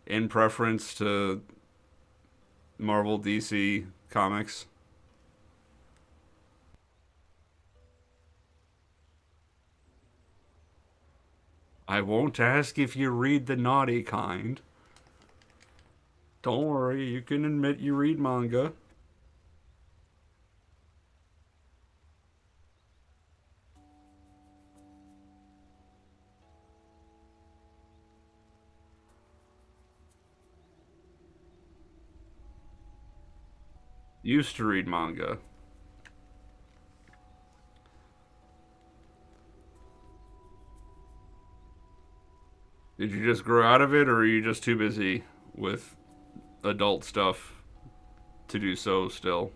in preference to Marvel DC comics? I won't ask if you read the naughty kind. Don't worry, you can admit you read manga. Used to read manga. Did you just grow out of it, or are you just too busy with adult stuff to do so still?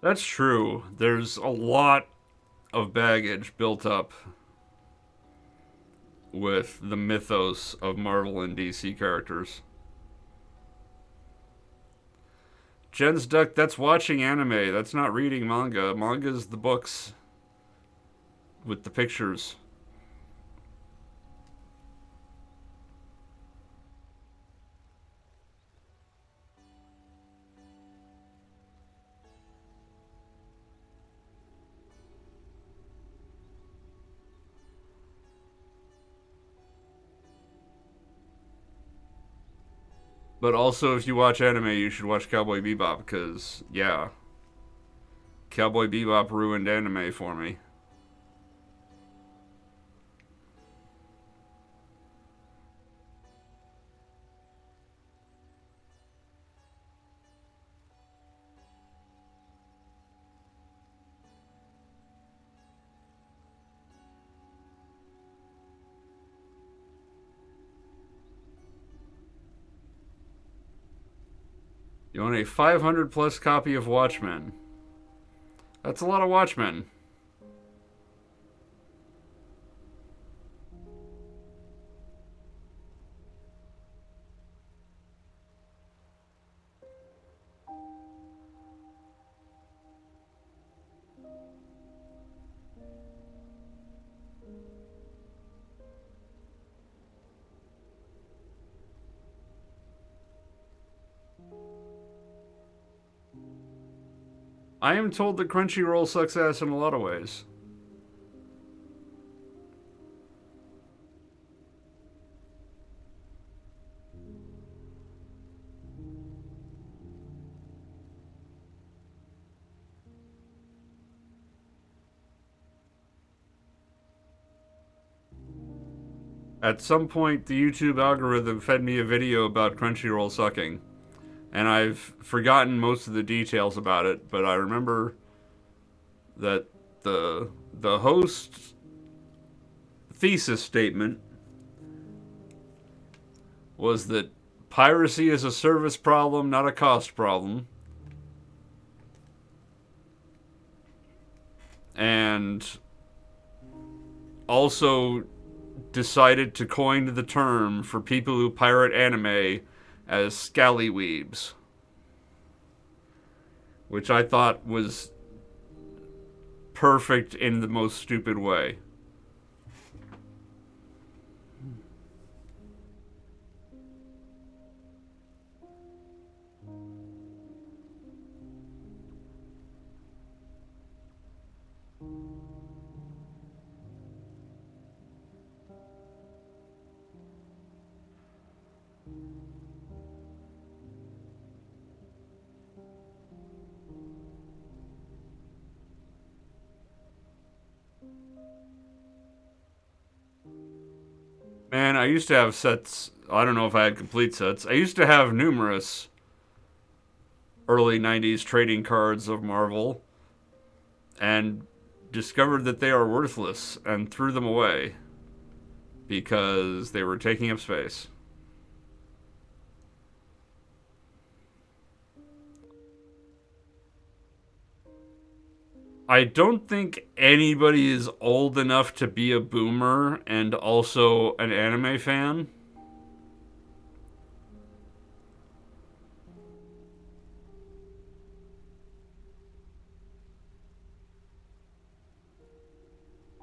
That's true. There's a lot of baggage built up with the mythos of Marvel and DC characters. Jen's Duck, that's watching anime. That's not reading manga. Manga's the books with the pictures. But also, if you watch anime, you should watch Cowboy Bebop because, yeah, Cowboy Bebop ruined anime for me. You own a 500 plus copy of Watchmen. That's a lot of Watchmen. I am told that Crunchyroll sucks ass in a lot of ways. At some point, the YouTube algorithm fed me a video about Crunchyroll sucking, and I've forgotten most of the details about it, but I remember that the host's thesis statement was that piracy is a service problem, not a cost problem. And also decided to coin the term for people who pirate anime as scallyweebs, which I thought was perfect in the most stupid way. Man, I used to have sets. I don't know if I had complete sets. I used to have numerous early 90s trading cards of Marvel and discovered that they are worthless and threw them away because they were taking up space. I don't think anybody is old enough to be a boomer and also an anime fan.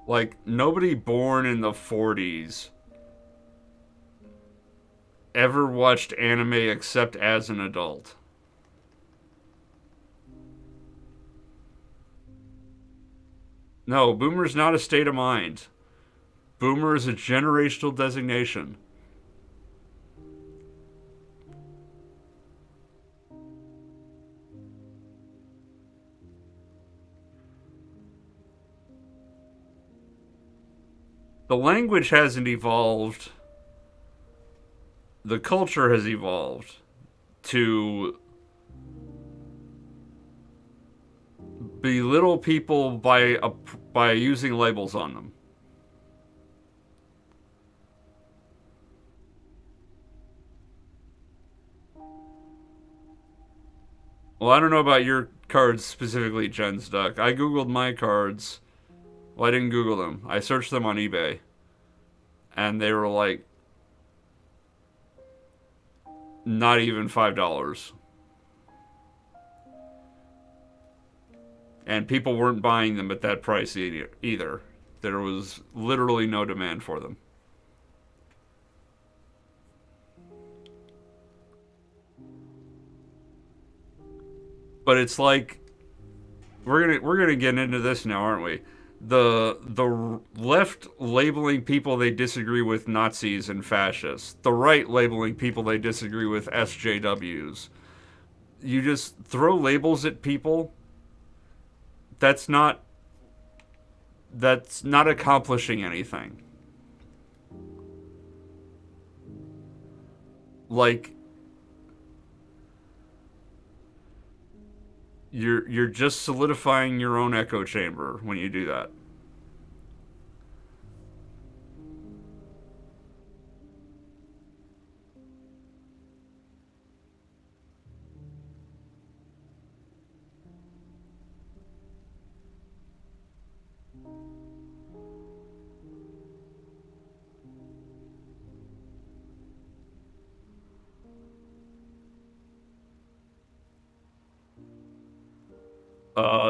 Like, nobody born in the 40s ever watched anime except as an adult. No, boomer's not a state of mind. Boomer is a generational designation. The language hasn't evolved. The culture has evolved to belittle people by using labels on them. Well, I don't know about your cards specifically, Jen's Duck. I googled my cards. Well, I didn't Google them. I searched them on eBay, and they were like not even $5. And people weren't buying them at that price either. There was literally no demand for them. But it's like we're gonna get into this now, aren't we? The left labeling people they disagree with Nazis and fascists. The right labeling people they disagree with SJWs. You just throw labels at people. That's not that's not accomplishing anything. Like you're just solidifying your own echo chamber when you do that.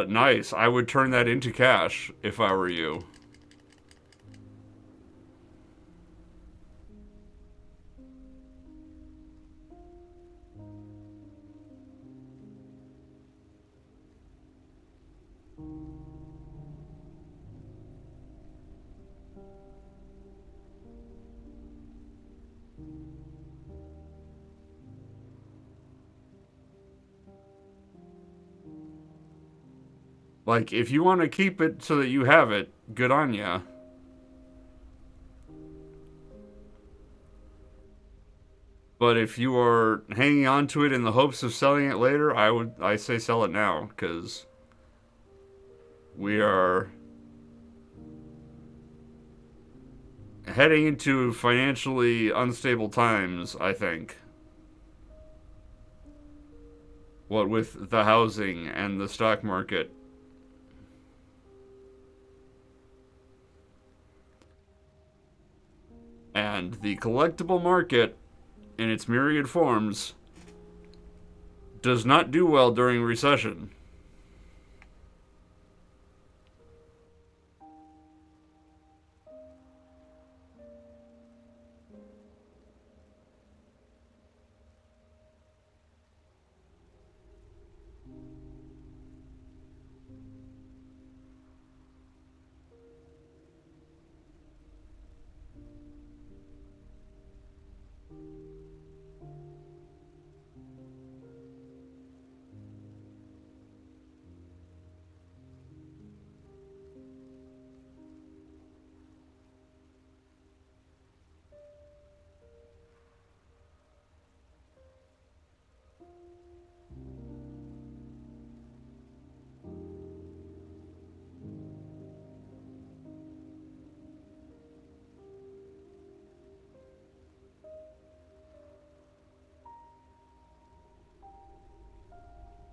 Nice. I would turn that into cash if I were you. Like, if you want to keep it so that you have it, good on ya. But if you are hanging on to it in the hopes of selling it later, I say sell it now because we are heading into financially unstable times, I think. What with the housing and the stock market. And the collectible market, in its myriad forms, does not do well during recession.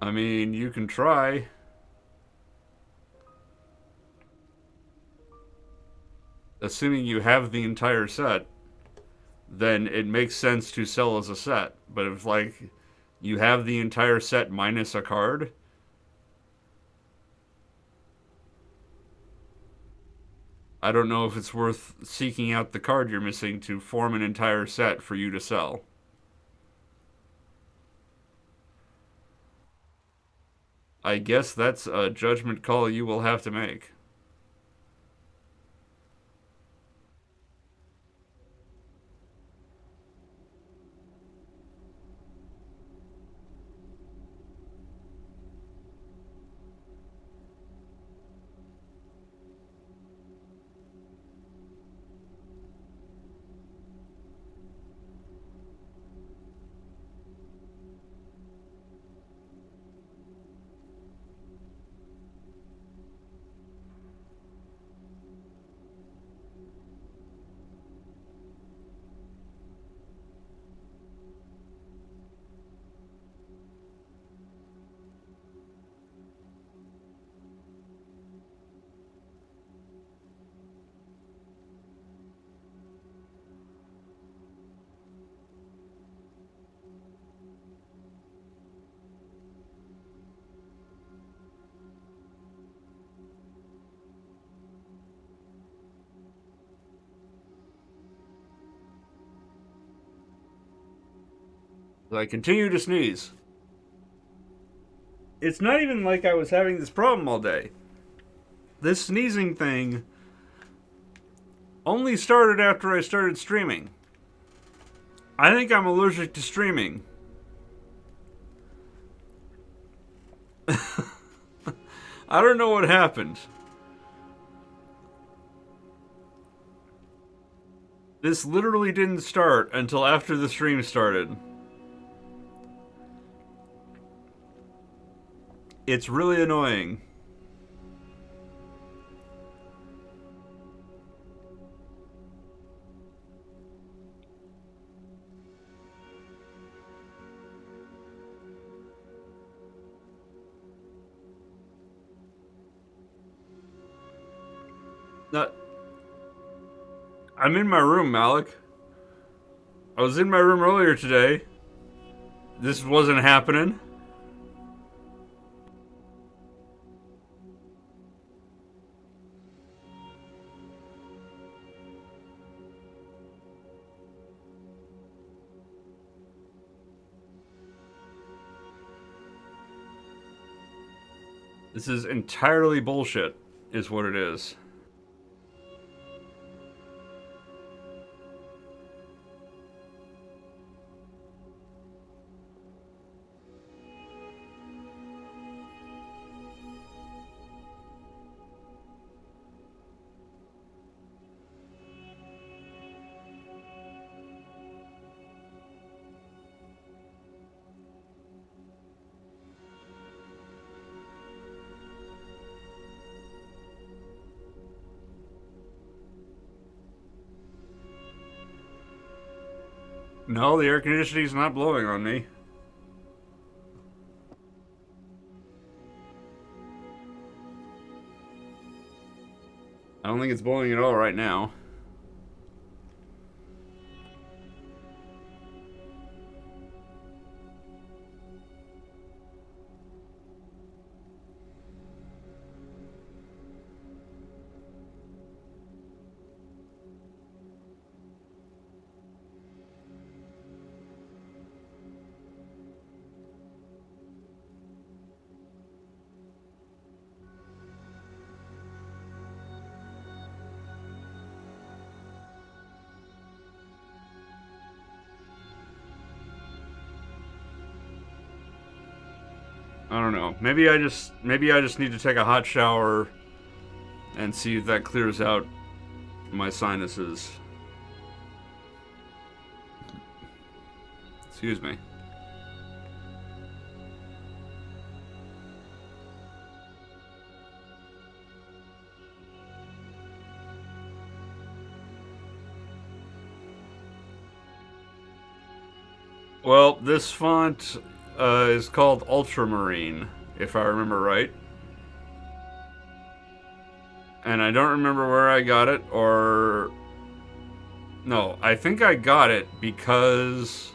I mean, you can try. Assuming you have the entire set, then it makes sense to sell as a set. But if, like, you have the entire set minus a card, I don't know if it's worth seeking out the card you're missing to form an entire set for you to sell. I guess that's a judgment call you will have to make. I continue to sneeze. It's not even like I was having this problem all day. This sneezing thing only started after I started streaming. I think I'm allergic to streaming. I don't know what happened. This literally didn't start until after the stream started. It's really annoying. Not, I'm in my room, Malik. I was in my room earlier today. This wasn't happening. This is entirely bullshit, is what it is. No, the air conditioning's not blowing on me. I don't think it's blowing at all right now. I don't know. Maybe I just need to take a hot shower and see if that clears out my sinuses. Excuse me. Well, this font is called Ultramarine, if I remember right. And I don't remember where I got it, or... No, I think I got it because...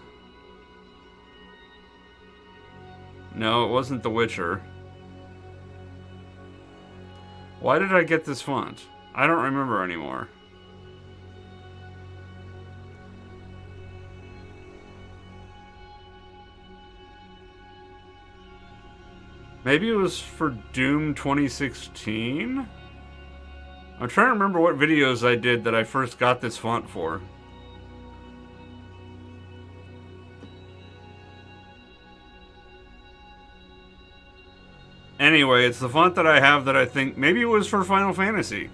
No, it wasn't The Witcher. Why did I get this font? I don't remember anymore. Maybe it was for Doom 2016? I'm trying to remember what videos I did that I first got this font for. Anyway, it's the font that I have that I think maybe it was for Final Fantasy.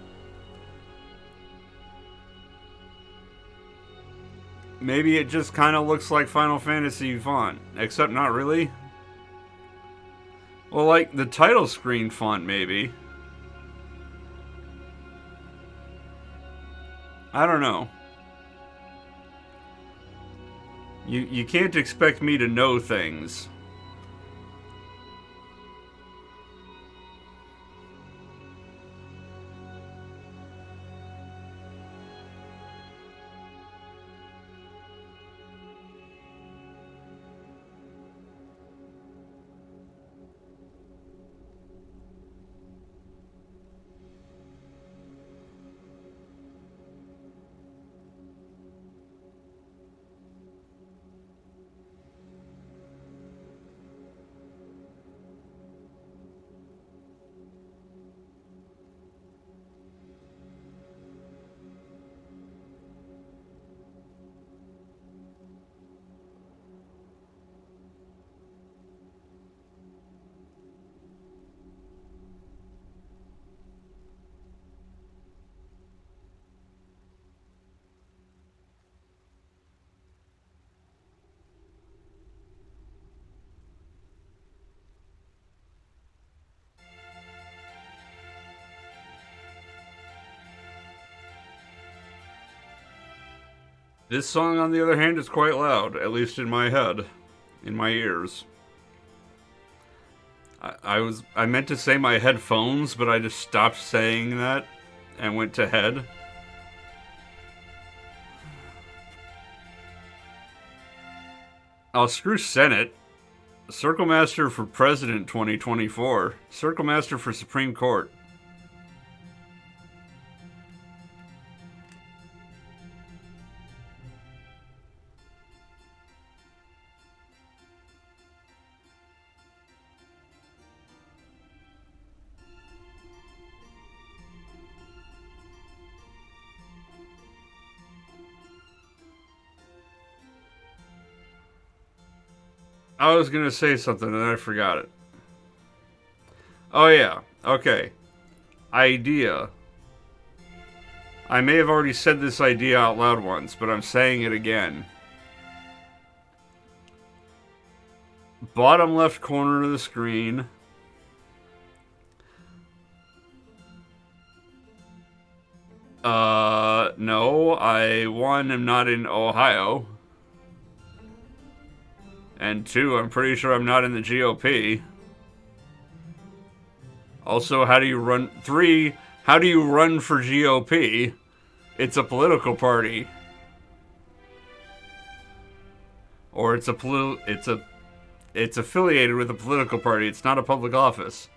Maybe it just kind of looks like Final Fantasy font, except not really. Well, like the title screen font, maybe. I don't know. You can't expect me to know things. This song, on the other hand, is quite loud, at least in my head, in my ears. I meant to say my headphones, but I just stopped saying that and went to head. Oh, screw Senate. Circle Master for President 2024. Circle Master for Supreme Court. I was gonna say something and I forgot it. Oh yeah, okay. Idea. I may have already said this idea out loud once, but I'm saying it again. Bottom left corner of the screen. No, one, am not in Ohio. And 2, I'm pretty sure I'm not in the GOP. Also, how do you run... 3, how do you run for GOP? It's a political party. Or it's affiliated with a political party. It's not a public office.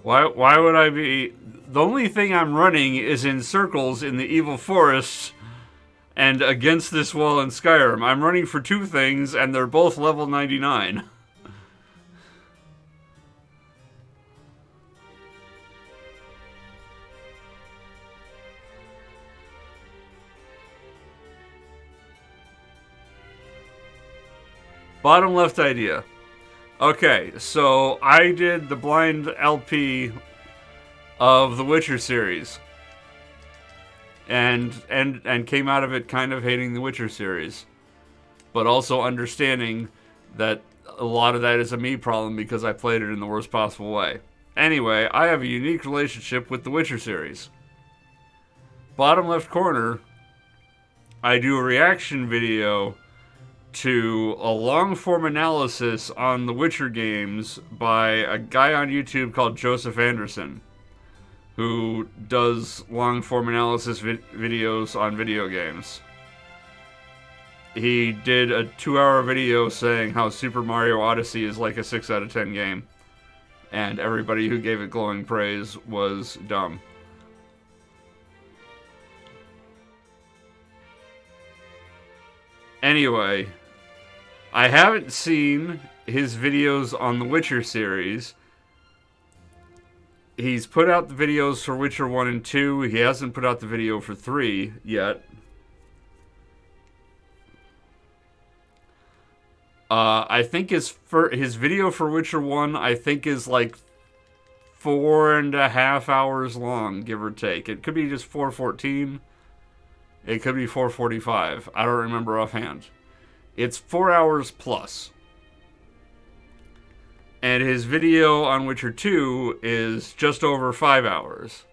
Why would I be... The only thing I'm running is in circles in the evil forests and against this wall in Skyrim. I'm running for 2 things, and they're both level 99. Bottom left idea. Okay, so I did the blind LP of the Witcher series. And came out of it kind of hating the Witcher series. But also understanding that a lot of that is a me problem because I played it in the worst possible way. Anyway, I have a unique relationship with the Witcher series. Bottom left corner, I do a reaction video to a long-form analysis on the Witcher games by a guy on YouTube called Joseph Anderson, who does long-form analysis videos on video games. He did a 2-hour video saying how Super Mario Odyssey is like a 6 out of 10 game, and everybody who gave it glowing praise was dumb. Anyway, I haven't seen his videos on the Witcher series. He's put out the videos for Witcher 1 and 2. He hasn't put out the video for 3 yet. I think his video for Witcher 1, I think, is like 4.5 hours long, give or take. It could be just 4:14. It could be 4:45. I don't remember offhand. It's 4 hours plus. And his video on Witcher 2 is just over 5 hours.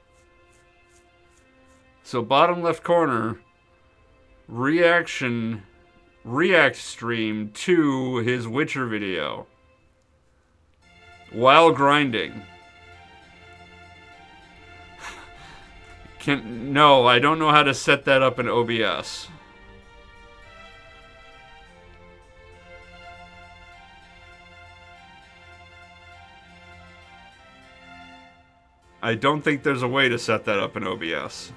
So bottom left corner, react stream to his Witcher video while grinding. No, I don't know how to set that up in OBS. I don't think there's a way to set that up in OBS.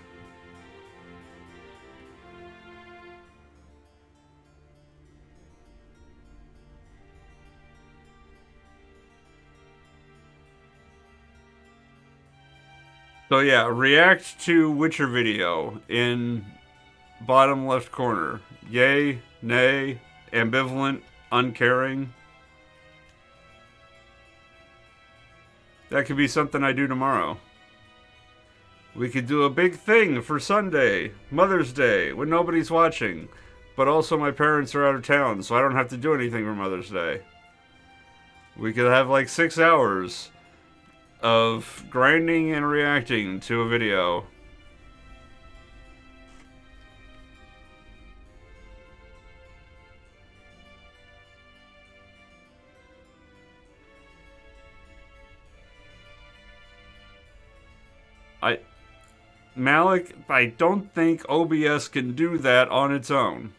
So yeah, react to Witcher video in bottom left corner. Yay, nay, ambivalent, uncaring. That could be something I do tomorrow. We could do a big thing for Sunday, Mother's Day, when nobody's watching. but also my parents are out of town, so I don't have to do anything for Mother's Day. We could have like 6 hours of grinding and reacting to a video. Malik, I don't think OBS can do that on its own.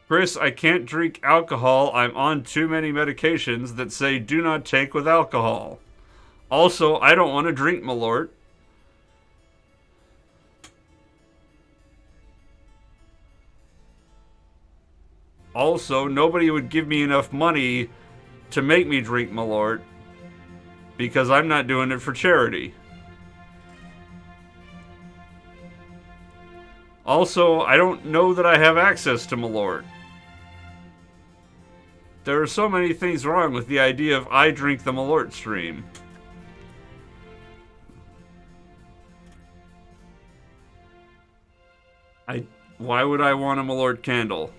Chris, I can't drink alcohol. I'm on too many medications that say do not take with alcohol. Also, I don't want to drink Malort. Also, nobody would give me enough money to make me drink Malort because I'm not doing it for charity. Also, I don't know that I have access to Malort. There are so many things wrong with the idea of I drink the Malort stream. Why would I want a Malort candle?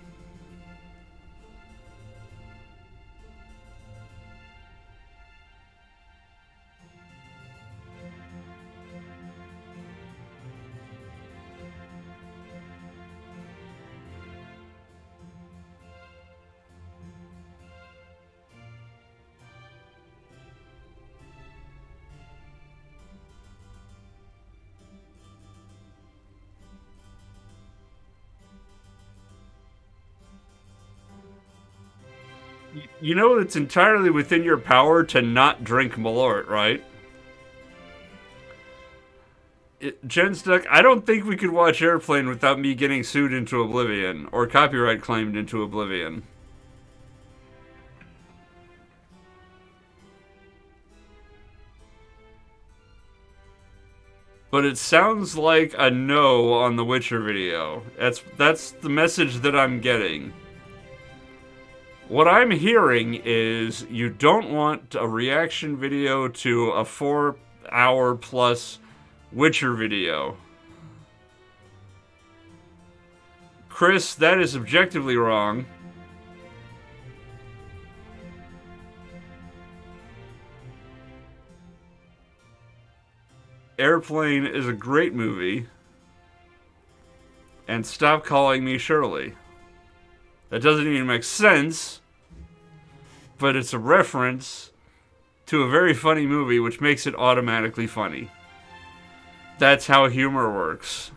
You know it's entirely within your power to not drink Malort, right? Genstuck, I don't think we could watch Airplane without me getting sued into oblivion, or copyright claimed into oblivion. But it sounds like a no on the Witcher video. That's the message that I'm getting. What I'm hearing is you don't want a reaction video to a 4-hour plus Witcher video. Chris, that is objectively wrong. Airplane is a great movie. And stop calling me Shirley. That doesn't even make sense, but it's a reference to a very funny movie, which makes it automatically funny. That's how humor works.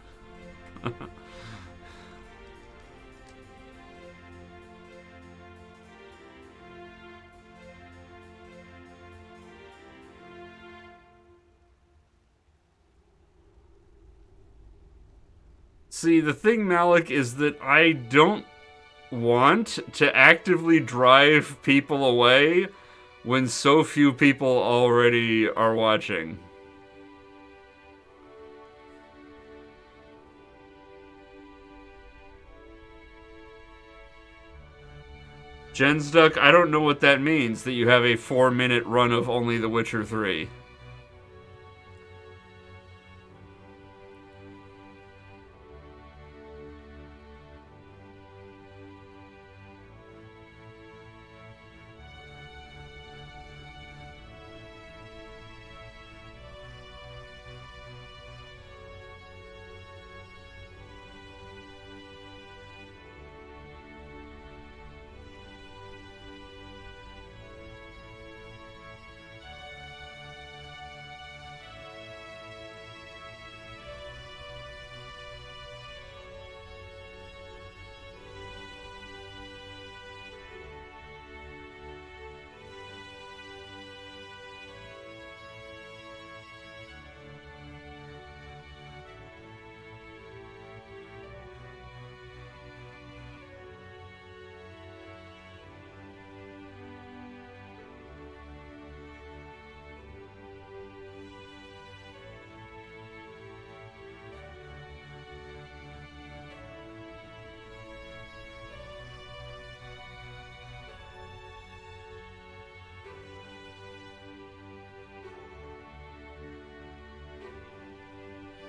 See, the thing, Malik, is that I don't want to actively drive people away when so few people already are watching. Jensduck, I don't know what that means, that you have a 4-minute run of only The Witcher 3.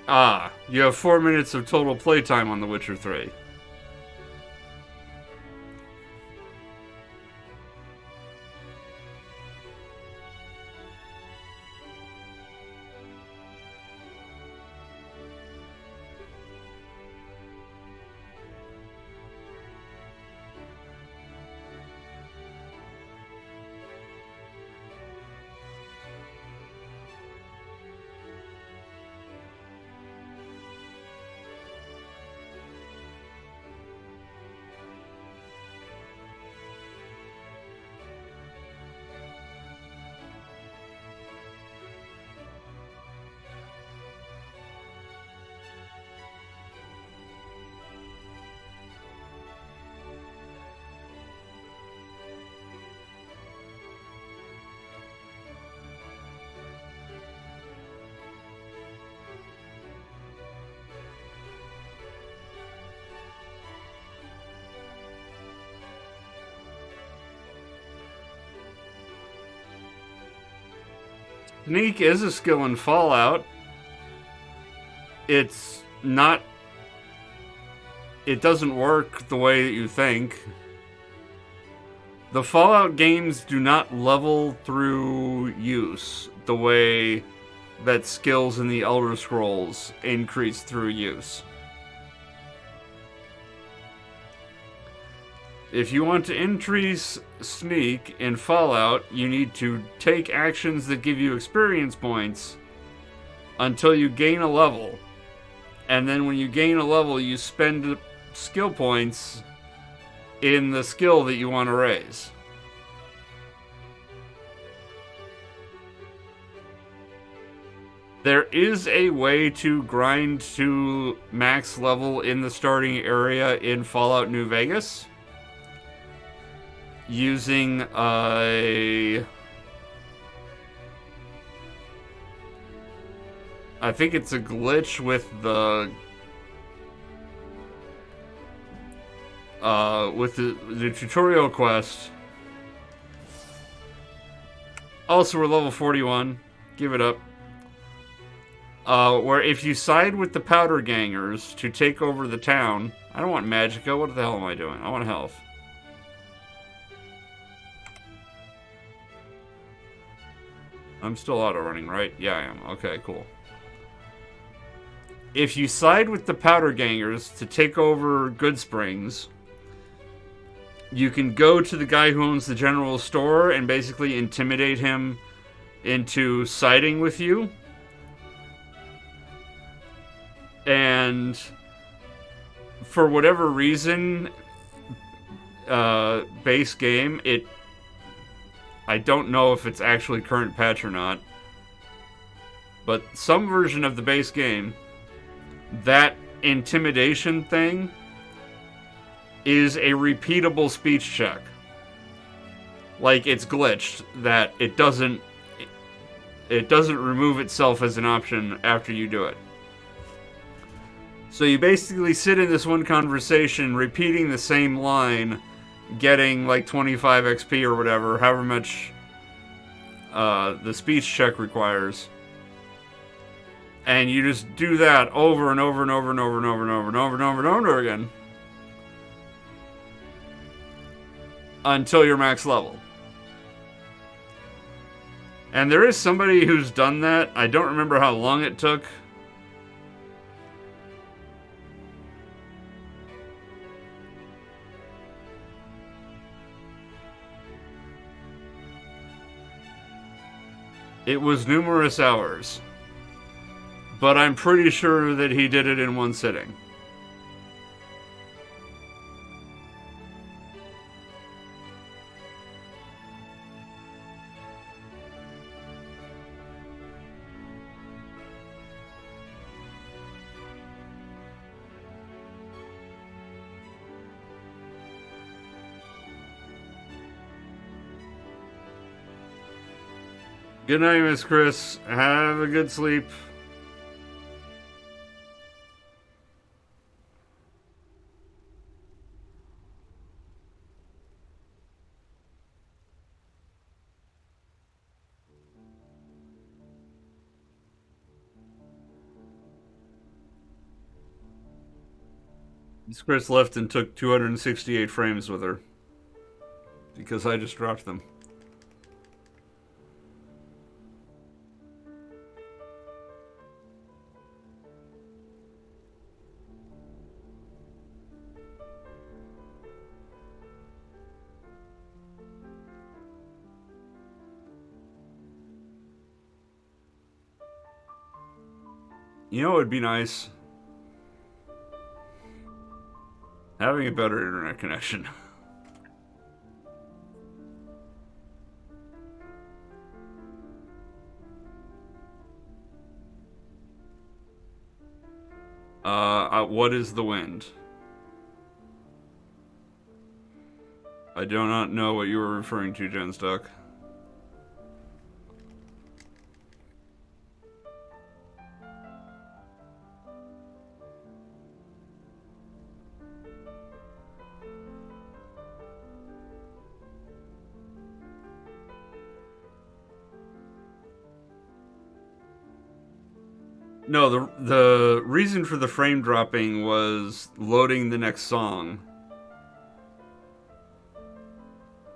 Ah, you have 4 minutes of total playtime on The Witcher 3. Sneak is a skill in Fallout. It's not... It doesn't work the way that you think. The Fallout games do not level through use the way that skills in the Elder Scrolls increase through use. If you want to increase Sneak in Fallout, you need to take actions that give you experience points until you gain a level. And then when you gain a level, you spend skill points in the skill that you want to raise. There is a way to grind to max level in the starting area in Fallout New Vegas using I think it's a glitch with the tutorial quest. Also, we're level 41. Give it up. Where if you side with the powder gangers to take over the town... I don't want Magicka. What the hell am I doing? I want health. I'm still auto-running, right? Yeah, I am. Okay, cool. If you side with the powder gangers to take over Goodsprings, you can go to the guy who owns the general store and basically intimidate him into siding with you. And for whatever reason, base game, I don't know if it's actually current patch or not, but some version of the base game, that intimidation thing is a repeatable speech check. Like, it's glitched, that it doesn't remove itself as an option after you do it. So you basically sit in this one conversation repeating the same line, getting like 25 XP or whatever, however much the speech check requires. And you just do that over and over and over and over and over and over and over and over and over again until you're max level. And there is somebody who's done that. I don't remember how long it took. It was numerous hours. But I'm pretty sure that he did it in one sitting. Good night, Miss Chris. Have a good sleep. Chris left and took 268 frames with her because I just dropped them. You know what would be nice? Having a better internet connection. What is the wind? I do not know what you were referring to, Genstock. No, the reason for the frame dropping was loading the next song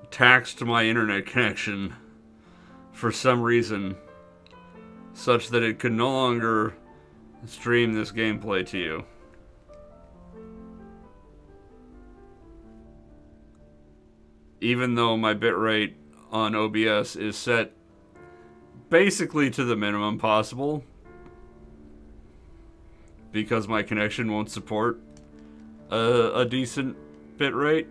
taxed my internet connection for some reason, such that it could no longer stream this gameplay to you. Even though my bitrate on OBS is set basically to the minimum possible, because my connection won't support a decent bitrate.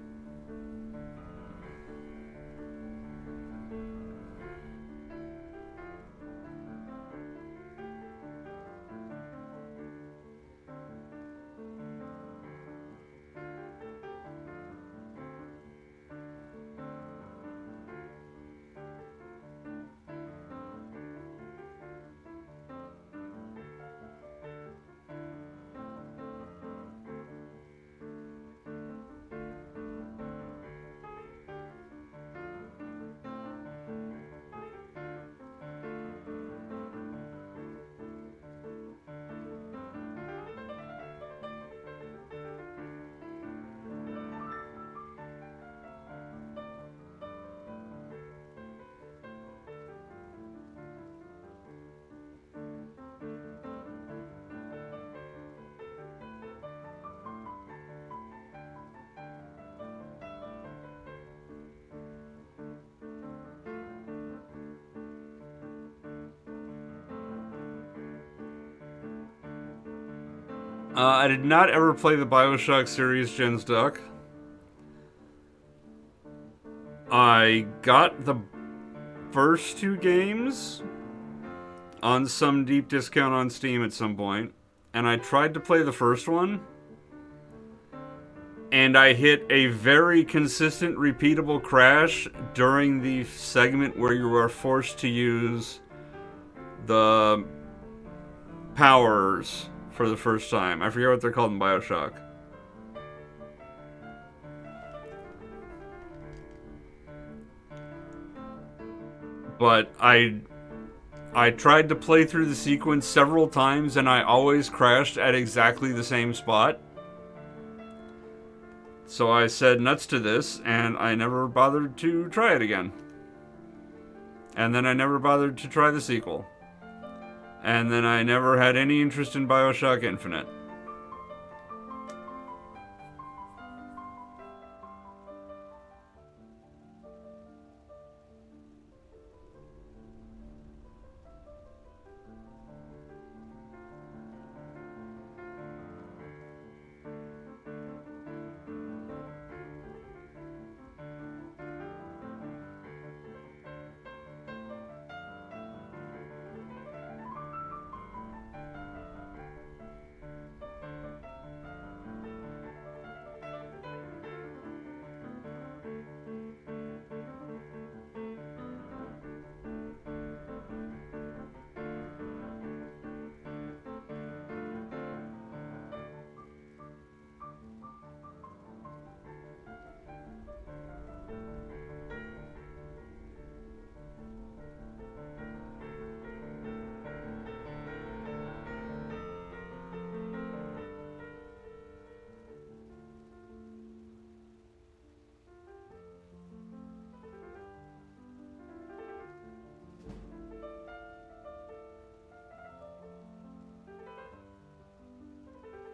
I did not ever play the Bioshock series, Jen's Duck. I got the first two games on some deep discount on Steam at some point, and I tried to play the first one, and I hit a very consistent, repeatable crash during the segment where you are forced to use the powers for the first time. I forget what they're called in Bioshock. But I tried to play through the sequence several times and I always crashed at exactly the same spot. So I said nuts to this and I never bothered to try it again. And then I never bothered to try the sequel. And then I never had any interest in Bioshock Infinite.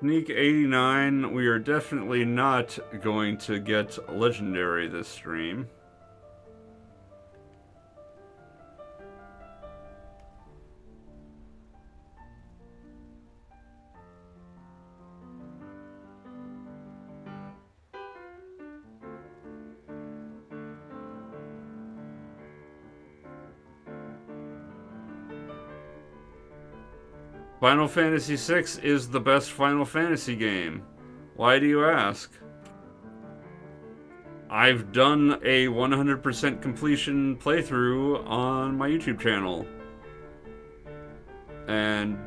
Technique 89, we are definitely not going to get Legendary this stream. Final Fantasy VI is the best Final Fantasy game. Why do you ask? I've done a 100% completion playthrough on my YouTube channel. And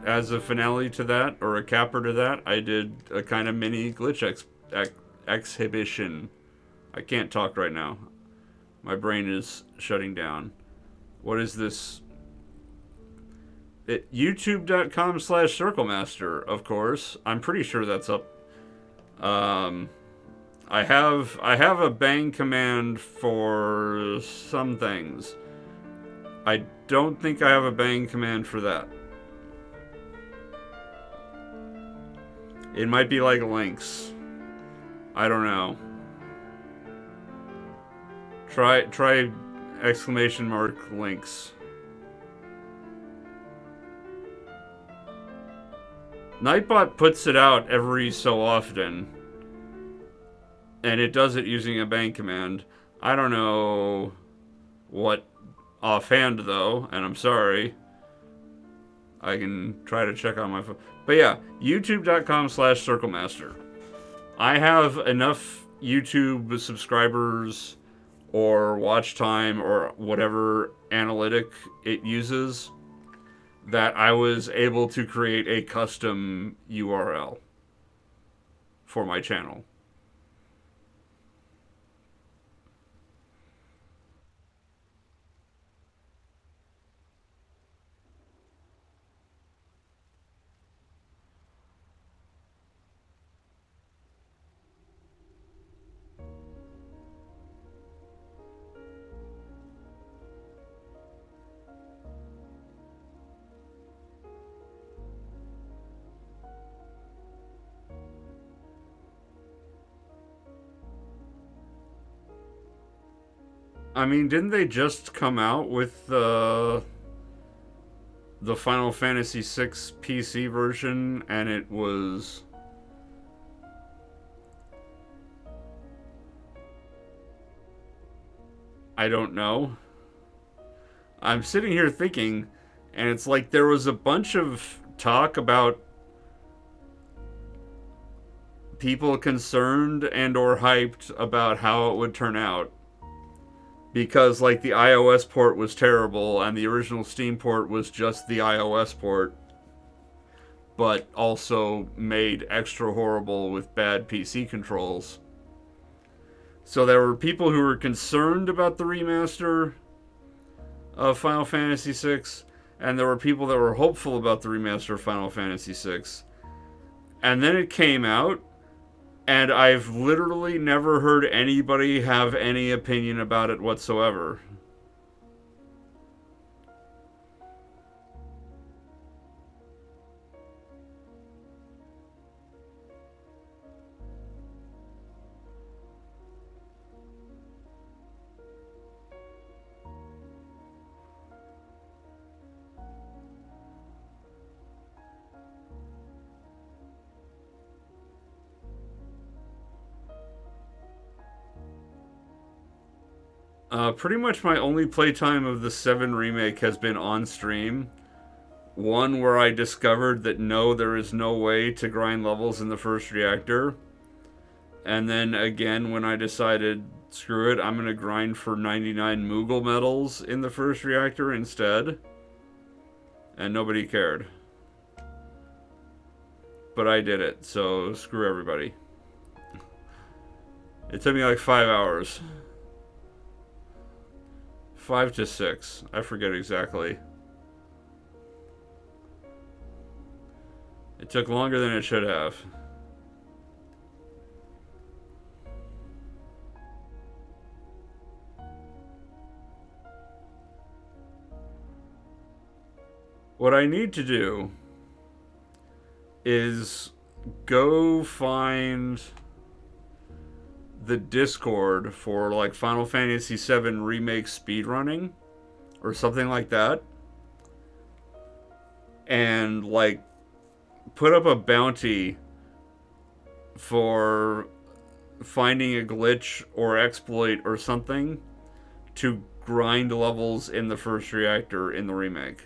as a finale to that, or a capper to that, I did a kind of mini glitch exhibition. I can't talk right now. My brain is shutting down. What is this? YouTube.com/CircleMaster, of course. I'm pretty sure that's up. I have a bang command for some things. I don't think I have a bang command for that. It might be like links. I don't know. Try exclamation mark links. Nightbot puts it out every so often. And it does it using a bang command. I don't know what offhand though, and I'm sorry. I can try to check on my phone. But yeah, youtube.com/CircleMaster. I have enough YouTube subscribers or watch time or whatever analytic it uses that I was able to create a custom URL for my channel. I mean, didn't they just come out with the Final Fantasy VI PC version, and it was... I don't know. I'm sitting here thinking, and it's like there was a bunch of talk about people concerned and or hyped about how it would turn out. Because, like, the iOS port was terrible, and the original Steam port was just the iOS port, but also made extra horrible with bad PC controls. So there were people who were concerned about the remaster of Final Fantasy VI, and there were people that were hopeful about the remaster of Final Fantasy VI. And then it came out, and I've literally never heard anybody have any opinion about it whatsoever. Pretty much my only playtime of the 7 remake has been on stream. One where I discovered that no, there is no way to grind levels in the first reactor. And then again when I decided, screw it, I'm going to grind for 99 Moogle medals in the first reactor instead. And nobody cared. But I did it, so screw everybody. It took me like 5 hours. 5 to 6. I forget exactly. It took longer than it should have. What I need to do is go find the Discord for like Final Fantasy VII Remake speedrunning or something like that, and like put up a bounty for finding a glitch or exploit or something to grind levels in the first reactor in the remake.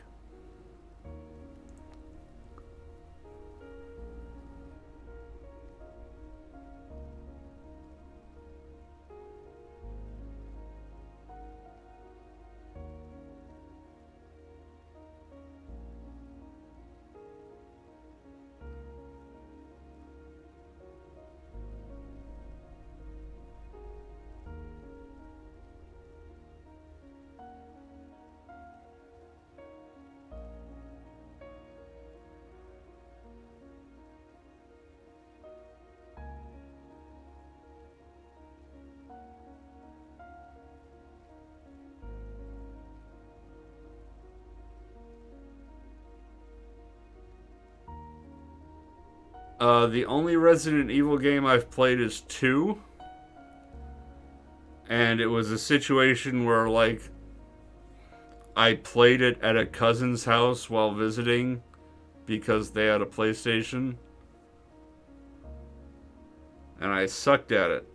The only Resident Evil game I've played is 2. And it was a situation where, like, I played it at a cousin's house while visiting because they had a PlayStation. And I sucked at it.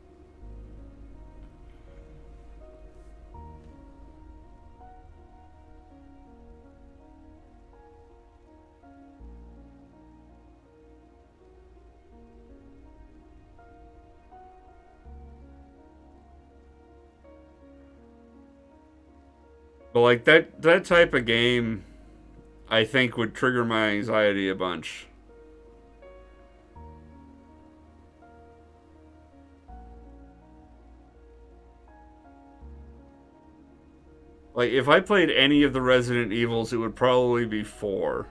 But like that type of game, I think would trigger my anxiety a bunch. Like if I played any of the Resident Evils, it would probably be 4.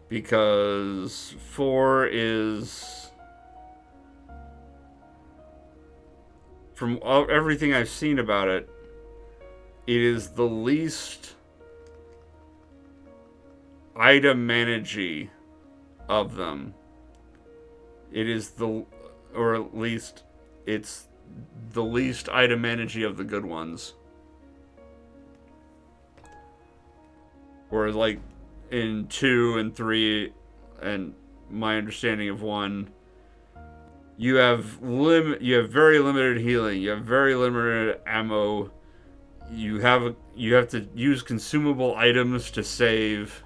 Because 4 is, from everything I've seen about it, it is the least item managey of them. It is the, or at least it's the least item managey of the good ones. Whereas like in 2 and 3, and my understanding of 1, you have very limited healing, you have very limited ammo. You have to use consumable items to save,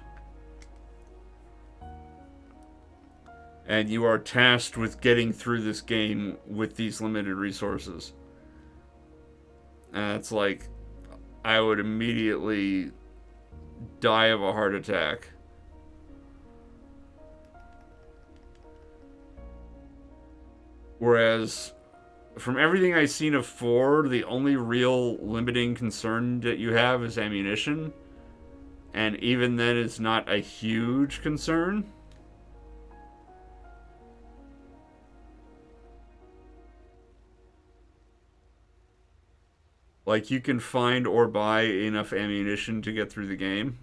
and you are tasked with getting through this game with these limited resources. And it's like I would immediately die of a heart attack. Whereas from everything I've seen of 4, the only real limiting concern that you have is ammunition. And even then, it's not a huge concern. Like, you can find or buy enough ammunition to get through the game.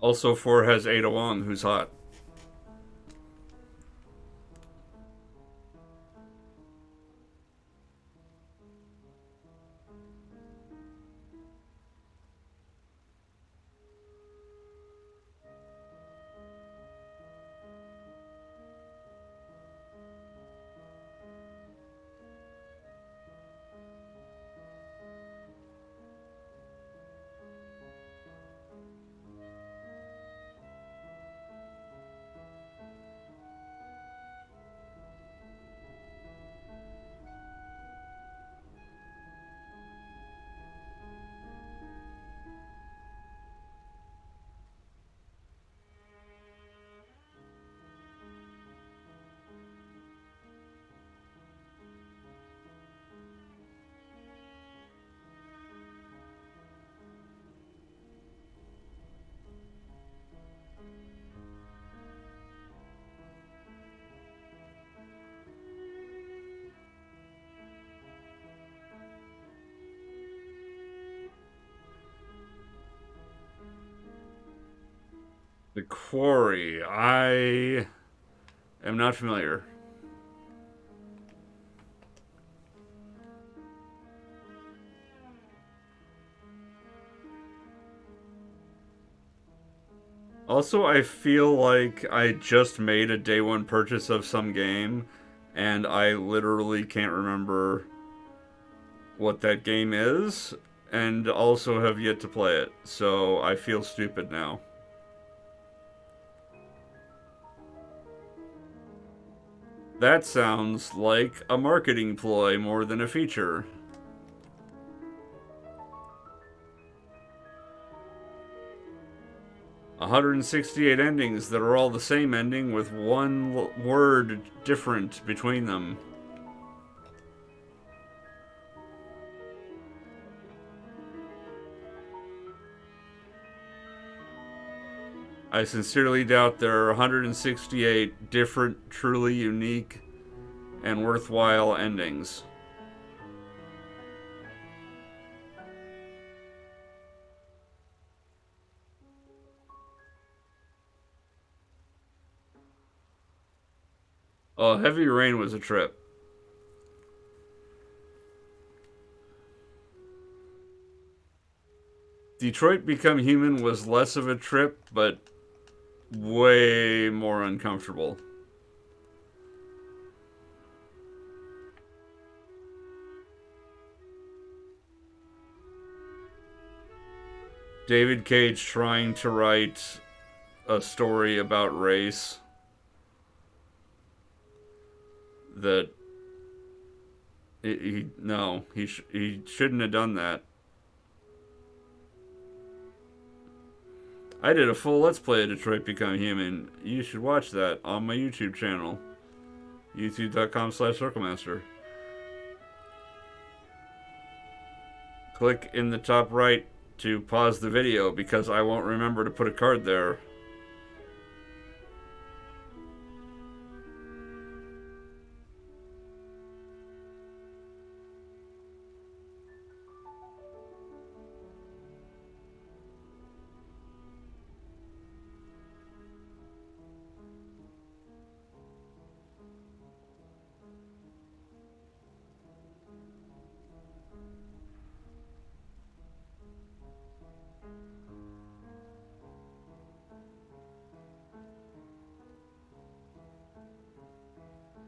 Also, 4 has Ada Wong, who's hot. The Quarry. I am not familiar. Also, I feel like I just made a day one purchase of some game, and I literally can't remember what that game is, and also have yet to play it, so I feel stupid now. That sounds like a marketing ploy more than a feature. 168 endings that are all the same ending with one word different between them. I sincerely doubt there are 168 different, truly unique, and worthwhile endings. Oh, Heavy Rain was a trip. Detroit Become Human was less of a trip, but way more uncomfortable. David Cage trying to write a story about race that he shouldn't have done that. I did a full Let's Play of Detroit Become Human. You should watch that on my YouTube channel. youtube.com/circlemaster. Click in the top right to pause the video because I won't remember to put a card there.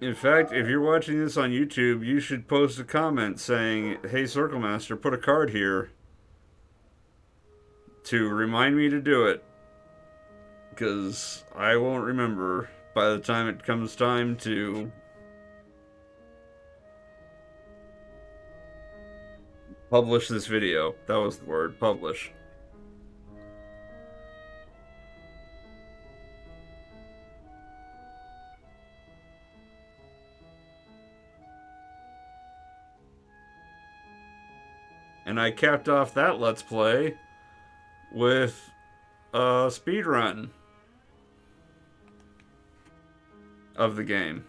In fact, if you're watching this on YouTube, you should post a comment saying, "Hey Circlemaster, put a card here," to remind me to do it. Because I won't remember by the time it comes time to publish this video. That was the word, publish. And I capped off that Let's Play with a speedrun of the game.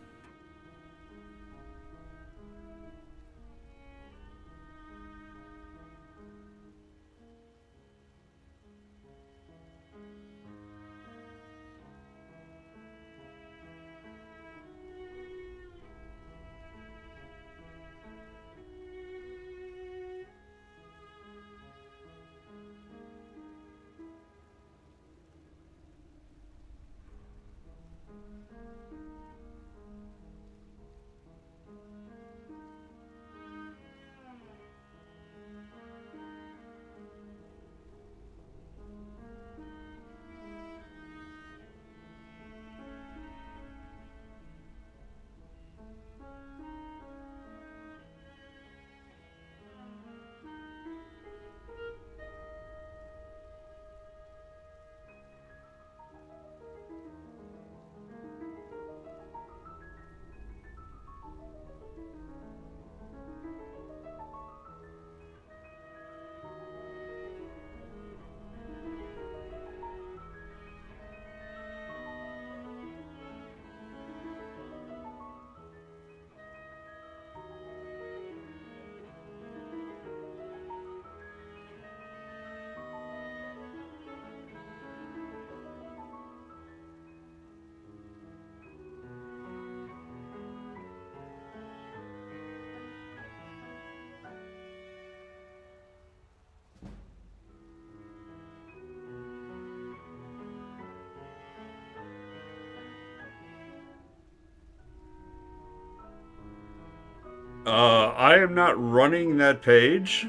I am not running that page.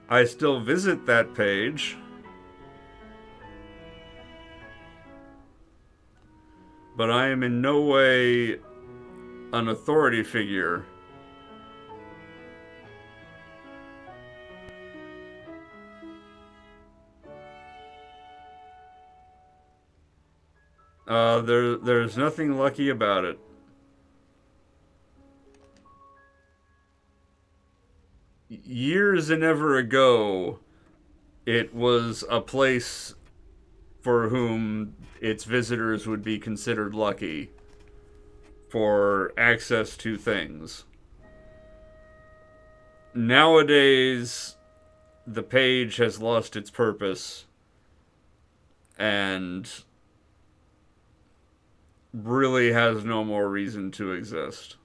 I still visit that page. But I am in no way an authority figure. There's nothing lucky about it. Years and ever ago, it was a place for whom its visitors would be considered lucky for access to things. Nowadays, the page has lost its purpose and really has no more reason to exist.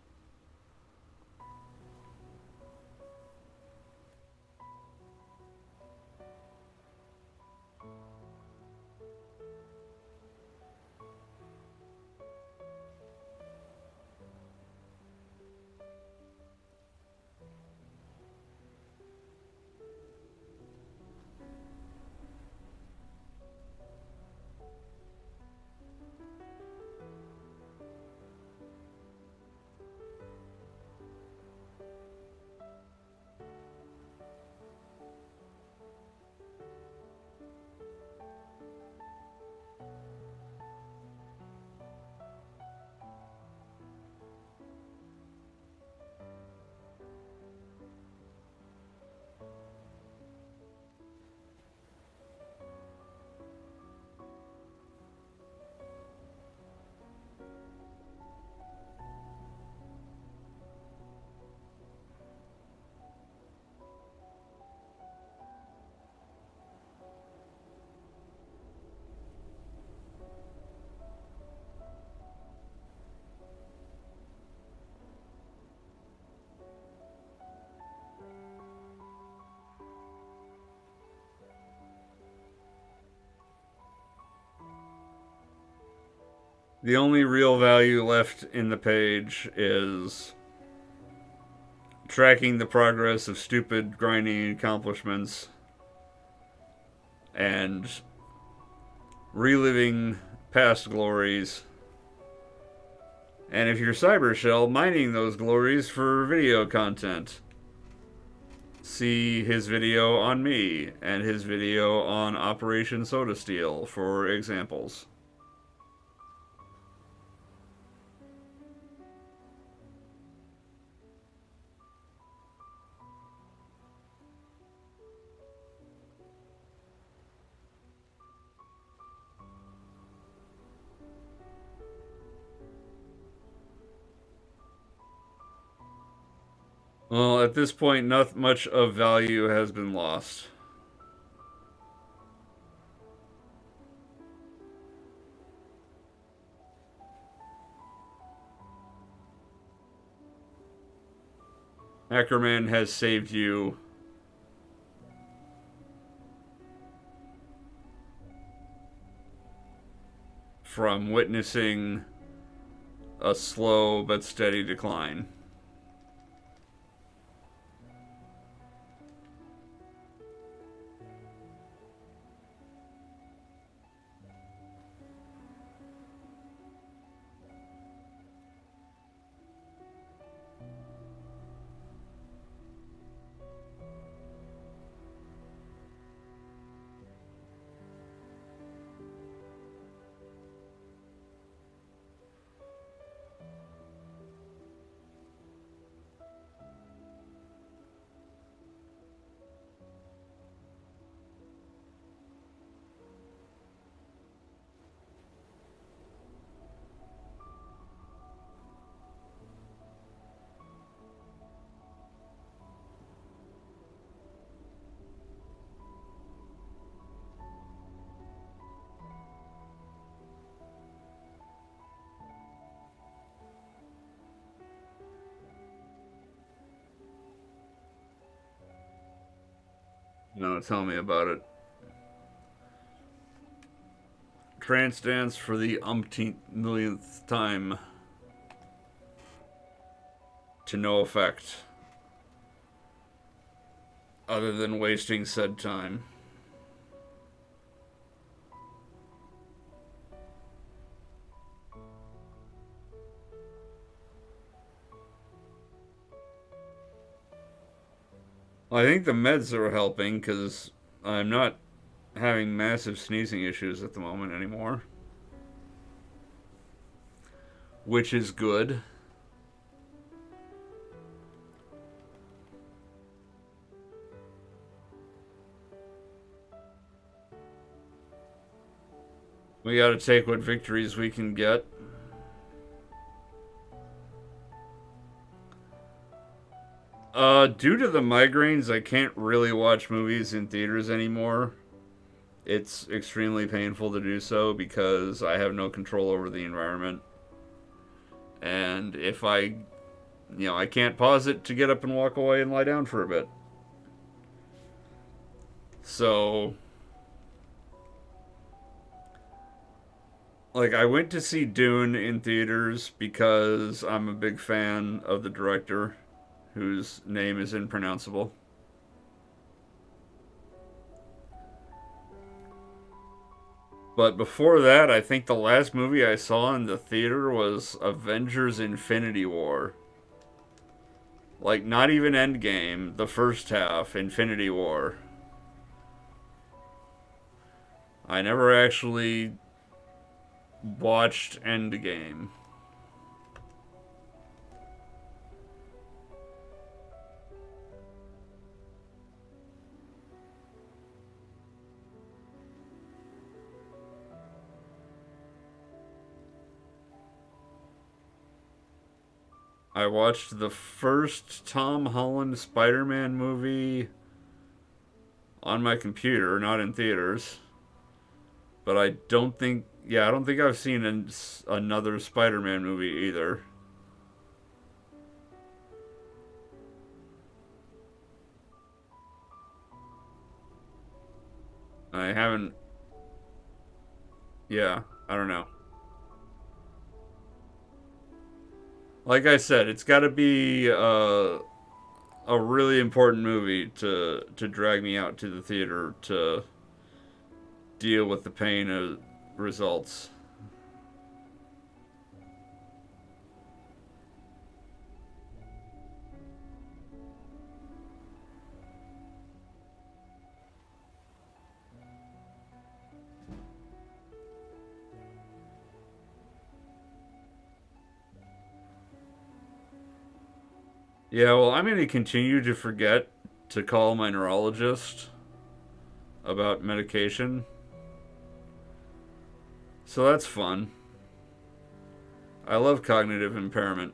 The only real value left in the page is tracking the progress of stupid grinding accomplishments and reliving past glories. And if you're Cybershell, mining those glories for video content. See his video on me and his video on Operation Soda Steel for examples. Well, at this point, not much of value has been lost. Ackerman has saved you from witnessing a slow but steady decline. No, tell me about it. trance dance for the umpteenth millionth time to no effect, other than wasting said time. Well, I think the meds are helping because I'm not having massive sneezing issues at the moment anymore, which is good. We gotta take what victories we can get. Due to the migraines, I can't really watch movies in theaters anymore. It's extremely painful to do so because I have no control over the environment. And if I can't pause it to get up and walk away and lie down for a bit. So, like, I went to see Dune in theaters because I'm a big fan of the director, whose name is impronounceable. But before that, I think the last movie I saw in the theater was Avengers Infinity War. Like, not even Endgame, the first half, Infinity War. I never actually watched Endgame. I watched the first Tom Holland Spider-Man movie on my computer, not in theaters. But I don't think I've seen another Spider-Man movie either. I haven't. Yeah, I don't know. Like I said, it's got to be a really important movie to drag me out to the theater to deal with the pain of results. Yeah, well, I'm going to continue to forget to call my neurologist about medication. So that's fun. I love cognitive impairment.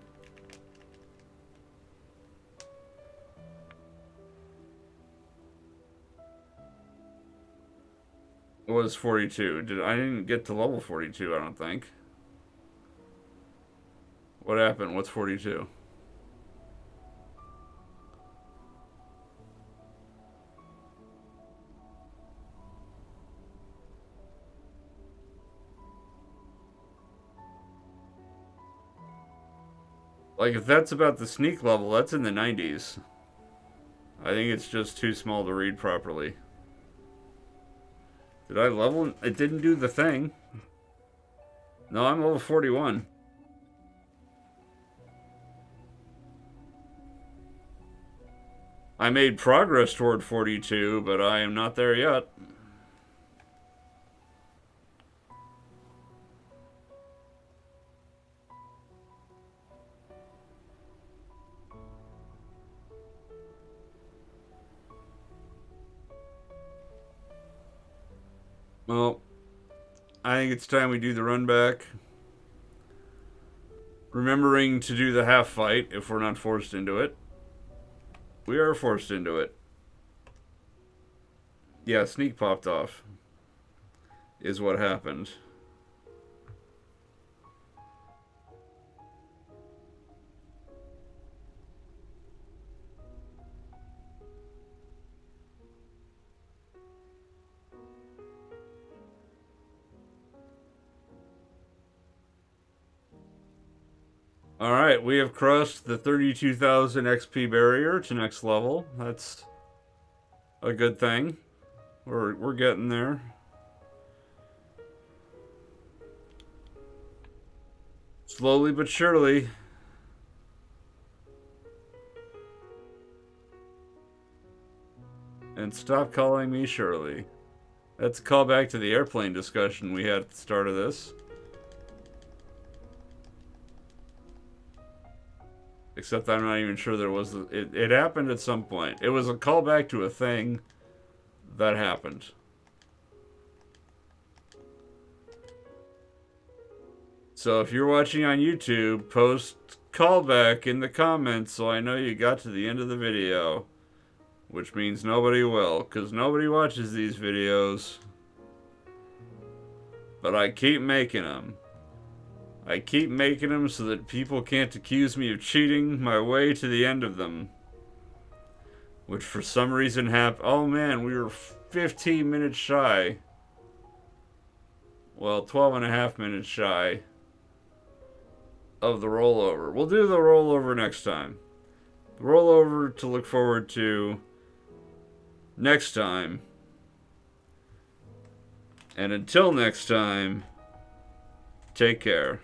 It was 42. I didn't get to level 42, I don't think. What happened? What's 42? Like, if that's about the sneak level, that's in the 90s. I think it's just too small to read properly. Did I level? It didn't do the thing. No, I'm level 41. I made progress toward 42, but I am not there yet. Well, I think it's time we do the run back. Remembering to do the half fight if we're not forced into it. We are forced into it. Yeah, sneak popped off. Is what happened. Alright, we have crossed the 32,000 XP barrier to next level. That's a good thing. We're getting there. Slowly but surely. And stop calling me Shirley. That's a callback to the airplane discussion we had at the start of this. Except I'm not even sure there was... It happened at some point. It was a callback to a thing that happened. So if you're watching on YouTube, post callback in the comments so I know you got to the end of the video. Which means nobody will, because nobody watches these videos. But I keep making them. I keep making them so that people can't accuse me of cheating my way to the end of them. Which for some reason happened. Oh man, we were 15 minutes shy. Well, 12 and a half minutes shy of the rollover. We'll do the rollover next time. The rollover to look forward to next time. And until next time, take care.